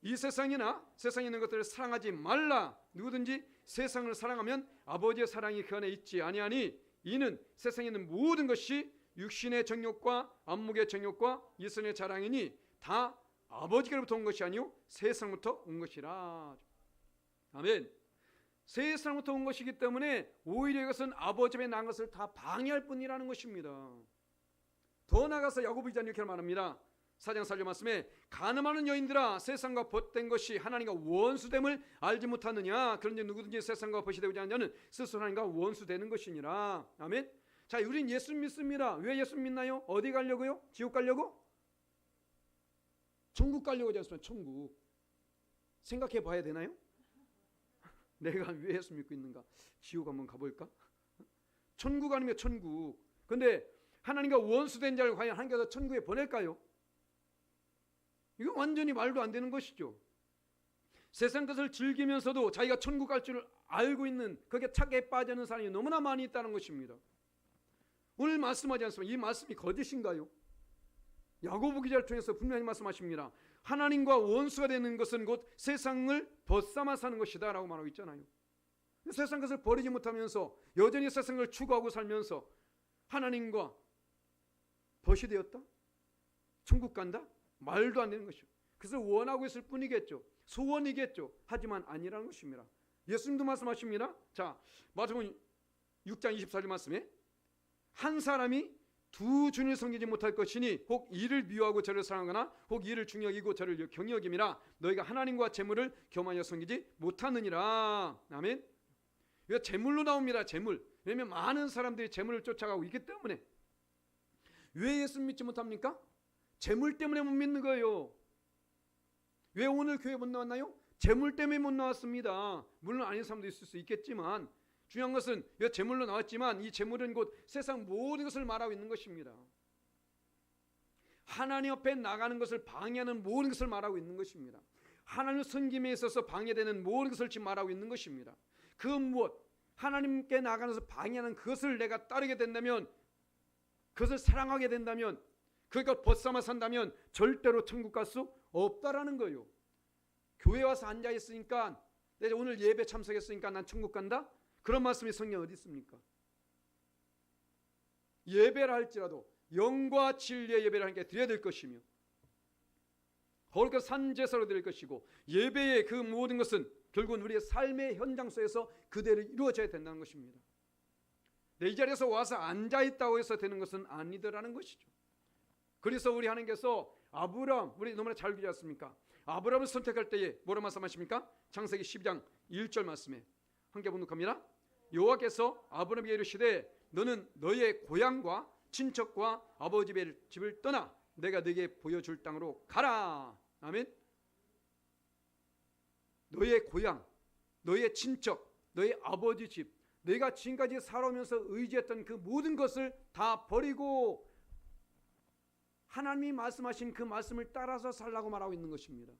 이 세상이나 세상에 있는 것들을 사랑하지 말라. 누구든지 세상을 사랑하면 아버지의 사랑이 그 안에 있지 아니하니 이는 세상에 있는 모든 것이 육신의 정욕과 안목의 정욕과 이성의 자랑이니 다 아버지께로부터 온 것이 아니요 세상부터 온 것이라. 아멘. 세상부터 온 것이기 때문에 오히려 이것은 아버지 앞에 난 것을 다 방해할 뿐이라는 것입니다. 더 나아가서 야고보 기자는 이렇게 말합니다. 4장 4절 말씀에 간음하는 여인들아 세상과 벗된 것이 하나님과 원수됨을 알지 못하느냐. 그런지 누구든지 세상과 벗이 되고자 하는 자는 스스로 하나님과 원수되는 것이니라. 아멘. 자, 우린 예수 믿습니다. 왜 예수 믿나요? 어디 가려고요? 지옥 가려고? 천국 가려고 하지 않습니까? 천국. 생각해 봐야 되나요? 내가 왜 예수 믿고 있는가? 지옥 한번 가볼까? 천국 아니면 천국. 근데 하나님과 원수된 자를 과연 하나님께서 천국에 보낼까요? 이거 완전히 말도 안 되는 것이죠. 세상 것을 즐기면서도 자기가 천국 갈 줄 알고 있는, 거기에 착에 빠지는 사람이 너무나 많이 있다는 것입니다. 오늘 말씀하지 않습니까? 이 말씀이 거짓인가요? 야고보 기자를 통해서 분명히 말씀하십니다. 하나님과 원수가 되는 것은 곧 세상을 벗삼아 사는 것이다 라고 말하고 있잖아요. 세상 것을 버리지 못하면서 여전히 세상을 추구하고 살면서 하나님과 벗이 되었다? 천국 간다? 말도 안 되는 것이죠. 그래서 원하고 있을 뿐이겠죠. 소원이겠죠. 하지만 아니라는 것입니다. 예수님도 말씀하십니다. 자, 마태복음 6장 24절 말씀에 한 사람이 두 주님을 섬기지 못할 것이니 혹 이를 미워하고 저를 사랑하거나 혹 이를 중히 여기고 저를 경히 여김이라. 너희가 하나님과 재물을 겸하여 섬기지 못하느니라. 아멘. 이거 재물로 나옵니다. 재물. 왜냐하면 많은 사람들이 재물을 쫓아가고 있기 때문에. 왜 예수 믿지 못합니까? 재물 때문에 못 믿는 거예요. 왜 오늘 교회 못 나왔나요? 재물 때문에 못 나왔습니다. 물론 아닌 사람도 있을 수 있겠지만 중요한 것은 재물로 나왔지만 이 재물은 곧 세상 모든 것을 말하고 있는 것입니다. 하나님 앞에 나가는 것을 방해하는 모든 것을 말하고 있는 것입니다. 하나님을 섬김에 있어서 방해되는 모든 것을 지금 말하고 있는 것입니다. 그 무엇? 하나님께 나가면서 방해하는 그것을 내가 따르게 된다면, 그것을 사랑하게 된다면, 그러니까 벗삼아 산다면 절대로 천국 갈 수 없다라는 거예요. 교회 와서 앉아 있으니까, 내가 오늘 예배 참석했으니까 난 천국 간다? 그런 말씀이 성경에 어디 있습니까? 예배를 할지라도 영과 진리의 예배를 하나님께 드려야 될 것이며 거룩한 산제사로 드릴 것이고 예배의 그 모든 것은 결국은 우리의 삶의 현장 속에서 그대로 이루어져야 된다는 것입니다. 이 자리에서 와서 앉아있다고 해서 되는 것은 아니더라는 것이죠. 그래서 우리 하나님께서 아브라함, 우리 너무나 잘 보지 않습니까? 아브라함을 선택할 때에 뭐라 말씀하십니까? 창세기 12장 1절 말씀에 함께 봉독합니다. 여호와께서 아브라함에게 이르시되 너는 너의 고향과 친척과 아버지 집을 떠나 내가 너에게 보여줄 땅으로 가라. 아멘. 너의 고향, 너의 친척, 너의 아버지 집, 내가 지금까지 살아오면서 의지했던 그 모든 것을 다 버리고 하나님이 말씀하신 그 말씀을 따라서 살라고 말하고 있는 것입니다.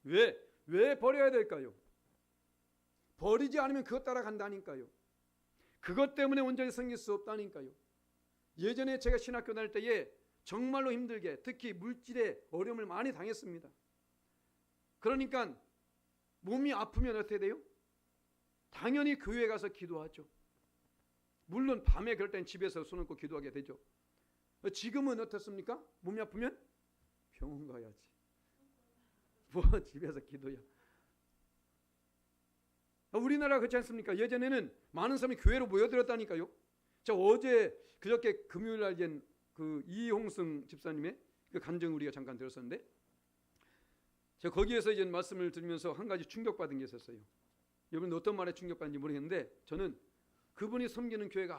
왜 버려야 될까요? 버리지 않으면 그것 따라간다니까요. 그것 때문에 온전히 섬길 수 없다니까요. 예전에 제가 신학교 다닐 때에 정말로 힘들게 특히 물질의 어려움을 많이 당했습니다. 그러니까 몸이 아프면 어떻게 돼요? 당연히 교회에 가서 기도하죠. 물론 밤에 그럴 땐 집에서 손 얹고 기도하게 되죠. 지금은 어떻습니까? 몸이 아프면 병원 가야지. 뭐 집에서 기도야. 우리나라 그렇지 않습니까? 예전에는 많은 사람이 교회로 모여들었다니까요. 저 어제 그저께 금요일 날 그 이홍승 집사님의 그 간증 우리가 잠깐 들었었는데, 저 거기에서 이제 말씀을 들으면서 한 가지 충격받은 게 있었어요. 여러분 어떤 말에 충격받는지 모르겠는데 저는 그분이 섬기는 교회가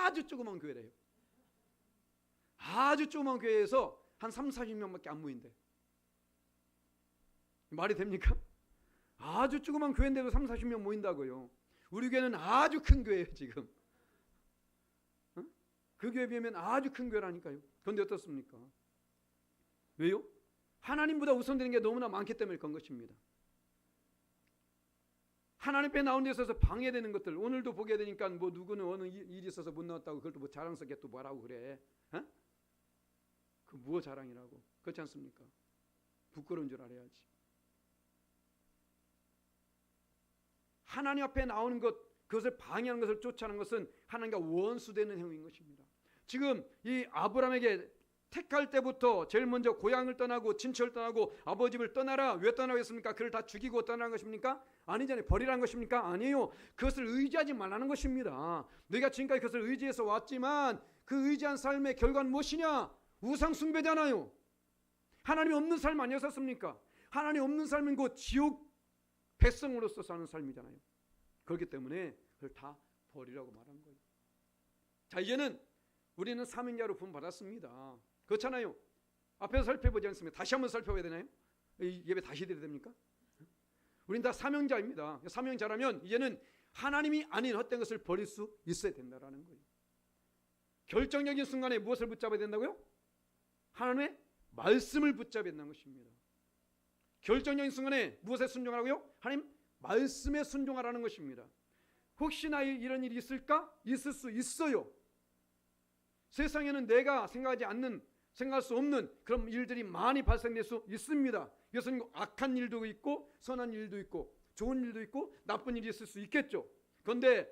아주 조그만 교회래요. 아주 조그만 교회에서 한 30-40명밖에 안 모인대. 말이 됩니까? 아주 조그만 교회인데도 30-40명 모인다고요. 우리 교회는 아주 큰 교회예요 지금. 그 교회에 비하면 아주 큰 교회라니까요. 그런데 어떻습니까? 왜요? 하나님보다 우선되는 게 너무나 많기 때문에 그런 것입니다. 하나님 앞에 나온 데 있어서 방해되는 것들, 오늘도 보게 되니까 뭐 누구는 어느 일이 있어서 못 나왔다고 그걸 또 뭐 자랑스럽게 또 뭐라고 그래. 그 뭐 자랑이라고. 그렇지 않습니까? 부끄러운 줄 알아야지. 하나님 앞에 나오는 것, 그것을 방해하는 것을 쫓아하는 것은 하나님과 원수되는 행위인 것입니다. 지금 이 아브라함에게 택할 때부터 제일 먼저 고향을 떠나고 친척을 떠나고 아버지 집을 떠나라. 왜 떠나고 했습니까? 그를 다 죽이고 떠나는 것입니까? 아니잖아요. 버리라는 것입니까? 아니에요. 그것을 의지하지 말라는 것입니다. 너희가 지금까지 그것을 의지해서 왔지만 그 의지한 삶의 결과는 무엇이냐? 우상 숭배잖아요. 하나님이 없는 삶 아니었습니까? 하나님 없는 삶은 곧 지옥 백성으로서 사는 삶이잖아요. 그렇기 때문에 그걸 다 버리라고 말한 거예요. 자, 이제는 우리는 사명자로 부름받았습니다. 그렇잖아요. 앞에서 살펴보지 않습니까? 다시 한번 살펴봐야 되나요? 이 예배 다시 드려야 됩니까? 우린 다 사명자입니다. 사명자라면 이제는 하나님이 아닌 헛된 것을 버릴 수 있어야 된다는 거예요. 결정적인 순간에 무엇을 붙잡아야 된다고요? 하나님의 말씀을 붙잡아야 된다는 것입니다. 결정적인 순간에 무엇에 순종하라고요? 하나님 말씀에 순종하라는 것입니다. 혹시나 이런 일이 있을까? 있을 수 있어요. 세상에는 내가 생각할 수 없는 그런 일들이 많이 발생될 수 있습니다. 이것은 악한 일도 있고 선한 일도 있고 좋은 일도 있고 나쁜 일이 있을 수 있겠죠. 그런데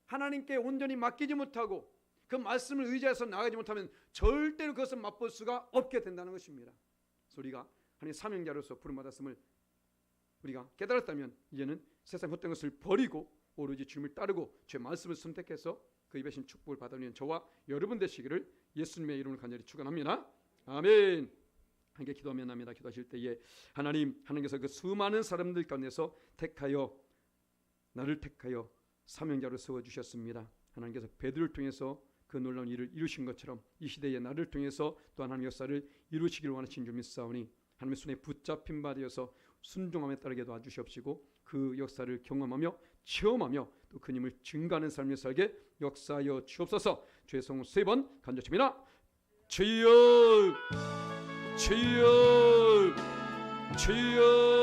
하나님께 온전히 맡기지 못하고 그 말씀을 의지해서 나가지 못하면 절대로 그것을 맛볼 수가 없게 된다는 것입니다. 그래서 우리가 하나님의 사명자로서 부름받았음을 우리가 깨달았다면 이제는 세상 헛된 것을 버리고 오로지 주님을 따르고 주의 말씀을 선택해서 그 입에 신 축복을 받아들이는 저와 여러분 되시기를 예수님의 이름으로 간절히 축원합니다. 아멘. 함께 기도하면 기도하실 때에 하나님께서 그 수많은 사람들 가운데서 나를 택하여 사명자로 세워주셨습니다. 하나님께서 베드로를 통해서 그 놀라운 일을 이루신 것처럼 이 시대에 나를 통해서 또 하나님의 역사를 이루시기를 원하신 줄 믿사오니 하나님의 손에 붙잡힌 바 되어서 순종함에 따르게 도와주시옵시고 그 역사를 경험하며 체험하며 또 그님을 증거하는 삶을 살게 역사하여 주옵소서. 주의 성을 3번 간절히 주여 주여 주여.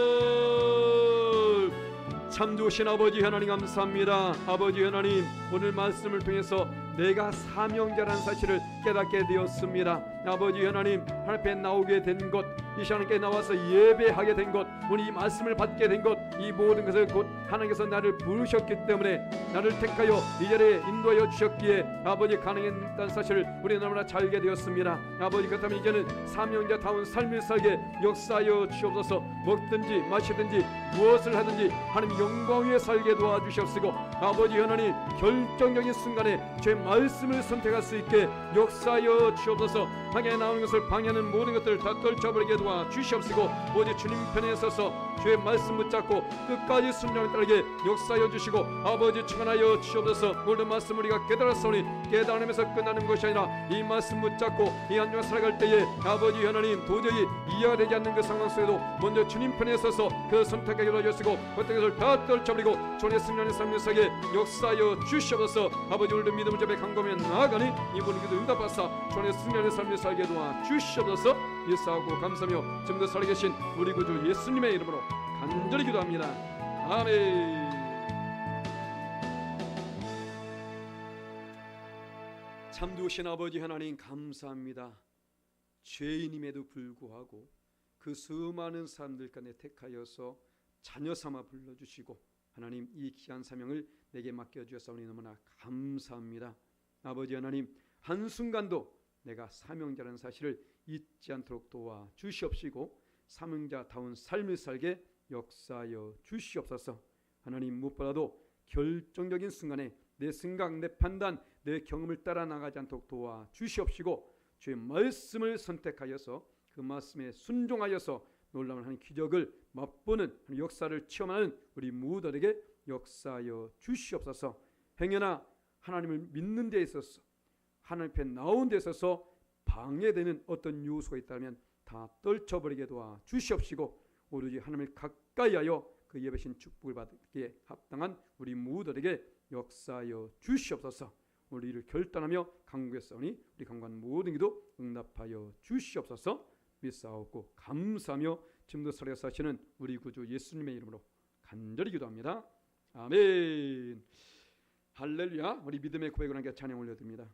참 좋으신 아버지 하나님 감사합니다. 아버지 하나님 오늘 말씀을 통해서 내가 사명자라는 사실을 깨닫게 되었습니다. 아버지 하나님, 하나님 앞에 나오게 된 것, 이 시간에 나와서 예배하게 된 것, 오늘 이 말씀을 받게 된 것, 이 모든 것을 곧 하나님께서 나를 부르셨기 때문에 나를 택하여 이 자리에 인도하여 주셨기에 아버지 가능했다는 사실을 우리 너무나 잘 알게 되었습니다. 아버지, 그렇다면 이제는 사명자다운 삶을 살게 역사하여 주옵소서. 먹든지 마시든지 무엇을 하든지 하나님 영광 위에 살게 도와주시옵시고, 아버지 하나님, 결정적인 순간에 제 말씀을 선택할 수 있게 역사하여 주옵소서. 하게 나오는 것을 방해하는 모든 것들을 다 떨쳐버리게 도와주시옵시고, 오직 주님 편에 서서 주의 말씀 붙잡고 끝까지 순종을 따르게 역사하여 주시고, 아버지 충만하여 주옵소서. 오늘 말씀 우리가 깨달았으니 깨달으면서 끝나는 것이 아니라 이 말씀 붙잡고 이 한 주간 살아갈 때에 아버지 하나님, 도저히 이해가 되지 않는 그 상황 속에도 먼저 주님 편에 서서 그 선택하게 도와주시고, 어떤 것을 다 떨쳐버리고 주의 승리의 삶을 살게 역사하여 주시옵소서. 아버지, 오늘도 믿음을 잡아 강구하며 나아가니 이분의 기도 응답하사 주의 승리의 삶을 살게 도와주시옵소서. 예수하고 감사하며 지금도 살아계신 우리 구주 예수님의 이름으로 간절히 기도합니다. 아멘. 참두신 아버지 하나님, 감사합니다. 죄인임에도 불구하고 그 수많은 사람들 가운데 택하여서 자녀 삼아 불러주시고 하나님, 이 귀한 사명을 내게 맡겨주셨사오니 너무나 감사합니다. 아버지 하나님, 한순간도 내가 사명자라는 사실을 잊지 않도록 도와주시옵시고, 사명자다운 삶을 살게 역사하여 주시옵소서. 하나님, 무엇보다도 결정적인 순간에 내 생각, 내 판단, 내 경험을 따라 나가지 않도록 도와주시옵시고, 주의 말씀을 선택하여서 그 말씀에 순종하여서 놀라운 하나님 기적을 맛보는 역사를 체험하는 우리 모두에게 역사하여 주시옵소서. 행여나 하나님을 믿는 데 있어서, 하나님 앞에 나온 데 있어서 방해되는 어떤 요소가 있다면 다 떨쳐버리게 도와주시옵시고, 오로지 하나님을 가까이 하여 그 예배신 축복을 받기에 합당한 우리 모두에게 역사하여 주시옵소서. 오늘 이를 결단하며 간구했사오니 우리 간구한 모든 기도 응답하여 주시옵소서. 믿사옵고 감사하며 지금도 살아계시는 우리 구주 예수님의 이름으로 간절히 기도합니다. 아멘. 할렐루야. 우리 믿음의 고백을 함께 찬양 올려드립니다.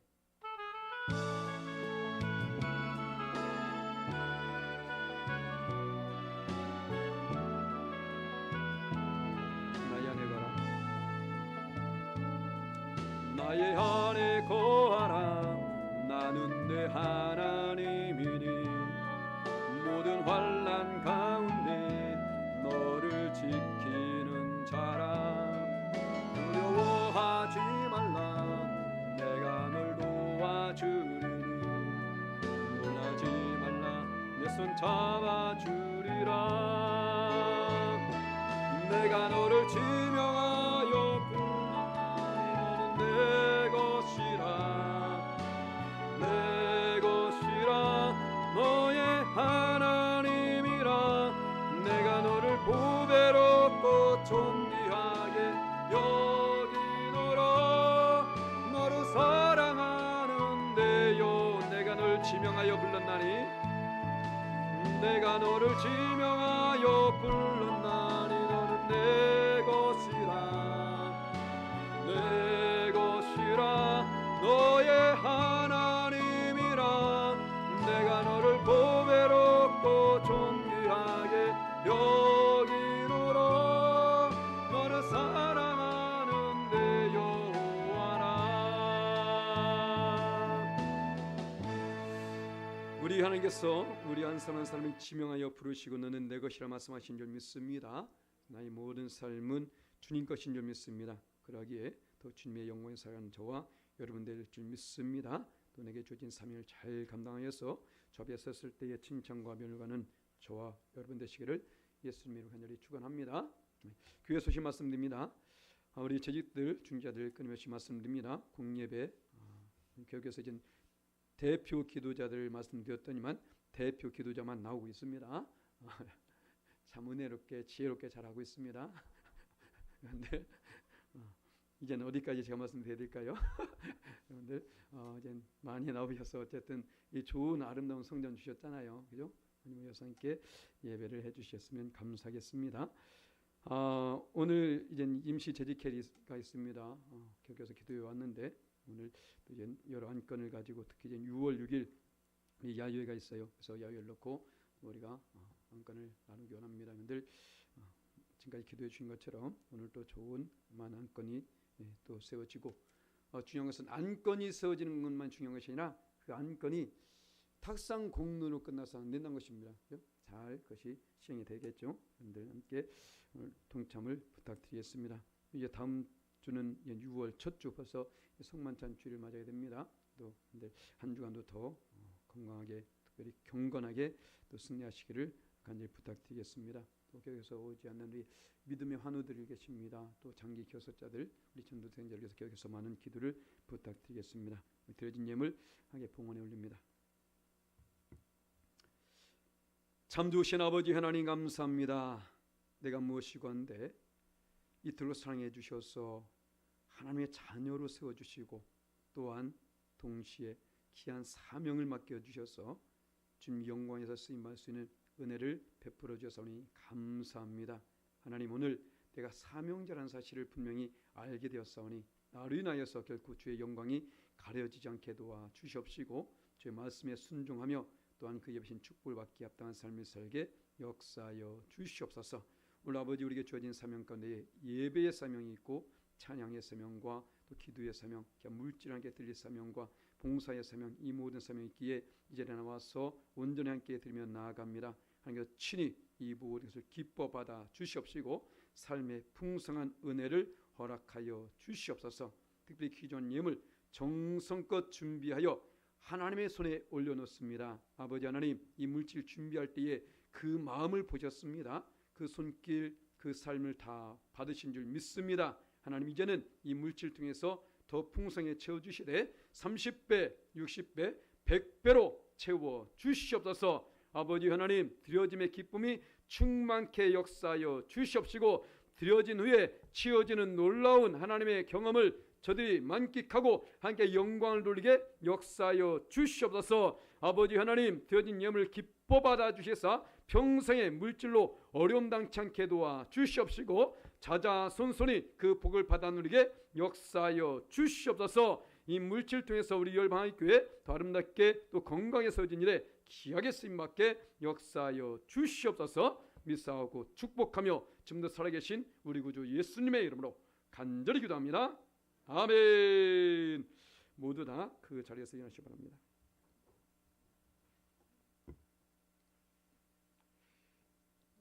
나의 안에 거하라. 나는 내 하나님이니 모든 환난 가운데 너를 지키는 자라. 두려워하지 말라. 내가 널 도와주리니 놀라지 말라. 내 손 잡아주리라. 내가 너를 지명하여 부르니 너는 내 것이라. 내 것이라. 너의 하나님이라. 내가 너를 보배롭고 존귀하게 여기노라. 너를 사랑하는데요. 내가 널 지명하여 불렀나니. 내가 너를 지명하여 불렀나니. 너는 내 것이라. 내 것이라. 너의 하나님이라. 내가 너를 보배롭고 존귀하게 여기노라. 너를 사랑하는데 여호와라. 우리 하나님께서 우리 한 사람 한 사람을 지명하여 부르시고 너는 내 것이라 말씀하신 줄 믿습니다. 나의 모든 삶은 주님 것인 줄 믿습니다. 그러기에 더 주님의 영광에 살아가는 저와 여러분 될 줄 믿습니다. 또 내게 주어진 사명을 잘 감당하여서 저 앞에 섰을 때의 칭찬과 면을가는 저와 여러분 되시기를 예수님으로 간절히 축원합니다. 교회 소식 말씀드립니다. 우리 재직들, 중자들 끊임없이 말씀드립니다. 공예배 교회에서 이제 대표 기도자들 말씀드렸더니만 대표 기도자만 나오고 있습니다. 참 은혜롭게 지혜롭게 잘하고 있습니다. 그런데 이제는 어디까지 제가 말씀드려야 될까요? 여러분들 이제 많이 나오셔서 어쨌든 이 좋은 아름다운 성전 주셨잖아요, 그죠? 하나님 여사님께 예배를 해주셨으면 감사하겠습니다. 오늘 이제 임시 재직회가 있습니다. 교회에서 기도해 왔는데 오늘 또 이제 여러 안건을 가지고 특히 이제 6월 6일 이 야유회가 있어요. 그래서 야유회를 놓고 우리가 안건을 나누기 원합니다. 여러분들 지금까지 기도해 주신 것처럼 오늘 또 좋은 많은 안건이 또 세워지고 중요한 것은 안건이 세워지는 것만 중요한 것이 아니라 그 안건이 탁상 공론으로 끝나서 안 된다는 것입니다. 잘 그것이 시행이 되겠죠. 여러분들 함께 오늘 동참을 부탁드리겠습니다. 이제 다음 주는 6월 첫 주 벌써 성만찬 주일을 맞아야 됩니다. 또 한 주간도 더 건강하게 특별히 경건하게 또 승리하시기를 간절히 부탁드리겠습니다. 또 교회에서 오지 않는 우리 믿음의 환우들이 계십니다. 또 장기 교섭자들 우리 전도생들께서 교회에서 많은 기도를 부탁드리겠습니다. 드려진 예물 하게 봉헌에 올립니다. 참 좋으신 아버지 하나님 감사합니다. 내가 무엇이고 한데 이토록 사랑해 주셔서 하나님의 자녀로 세워주시고 또한 동시에 귀한 사명을 맡겨주셔서 주님 영광에서 쓰임받을 수 있는 은혜를 베풀어 주셔서니 감사합니다. 하나님 오늘 내가 사명자라는 사실을 분명히 알게 되었사오니 나로 인하여서 결코 주의 영광이 가려지지 않게 도와 주시옵시고 주의 말씀에 순종하며 또한 그의 베푸신 축복을 받기 합당한 삶을 살게 역사하여 주시옵소서. 오늘 아버지 우리에게 주어진 사명 가운데 예배의 사명이 있고 찬양의 사명과 또 기도의 사명, 물질하게 드릴 사명과 봉사의 사명, 이 모든 사명이 있기에 이제 나와서 온전히 함께 드리며 나아갑니다. 하나님께서 친히 이 모든 것을 기뻐 받아 주시옵시고 삶의 풍성한 은혜를 허락하여 주시옵소서. 특별히 기존 예물 정성껏 준비하여 하나님의 손에 올려놓습니다. 아버지 하나님 이 물질 준비할 때에 그 마음을 보셨습니다. 그 손길 그 삶을 다 받으신 줄 믿습니다. 하나님 이제는 이 물질 통해서 더 풍성하게 채워주시되 30배, 60배, 100배로 채워주시옵소서. 아버지 하나님 드려짐의 기쁨이 충만케 역사하여 주시옵시고 드려진 후에 치어지는 놀라운 하나님의 경험을 저들이 만끽하고 함께 영광을 돌리게 역사하여 주시옵소서. 아버지 하나님 드려진 예물을 기뻐 받아 주셔서 평생의 물질로 어려움 당치 않게 도와 주시옵시고 자자손손이 그 복을 받아 누리게 역사하여 주시옵소서. 이 물질 통해서 우리 열방학교에 더 아름답게 또 건강에 서진 일에 귀하게 쓰임받게 역사하여 주시옵소서. 믿사오고 축복하며 지금도 살아계신 우리 구주 예수님의 이름으로 간절히 기도합니다. 아멘. 모두 다 그 자리에서 일어나시기 바랍니다.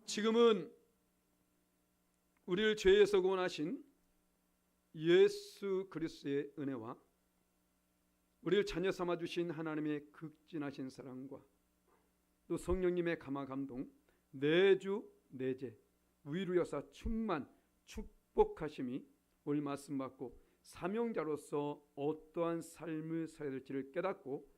지금은 우리를 죄에서 구원하신 예수 그리스도의 은혜와 우리를 자녀 삼아 주신 하나님의 극진하신 사랑과 또 성령님의 감화 감동 내주 내재 위로 여사 충만 축복하심이 오늘 말씀 받고 사명자로서 어떠한 삶을 살아야 될지를 깨닫고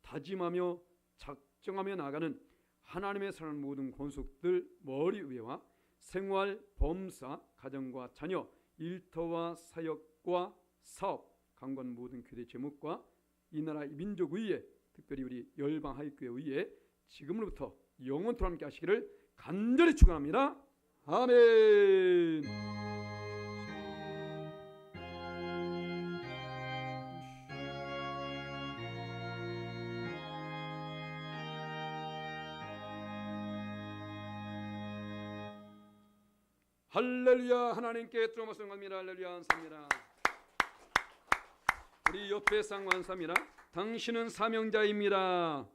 다짐하며 작정하며 나아가는 하나님의 사랑하는 모든 권속들 머리 위에와 생활, 범사, 가정과 자녀, 일터와 사역과 사업, 강건 모든 교대 제목과 이 나라 민족 위에 특별히 우리 열방하익교회 위에 지금으로부터 영원토록 함께 하시기를 간절히 축원합니다. 아멘. 할렐루야. 하나님께 들어맞습니다. 할렐루야. 감사합니다. 우리 옆에 쌍완사입니다. 당신은 사명자입니다.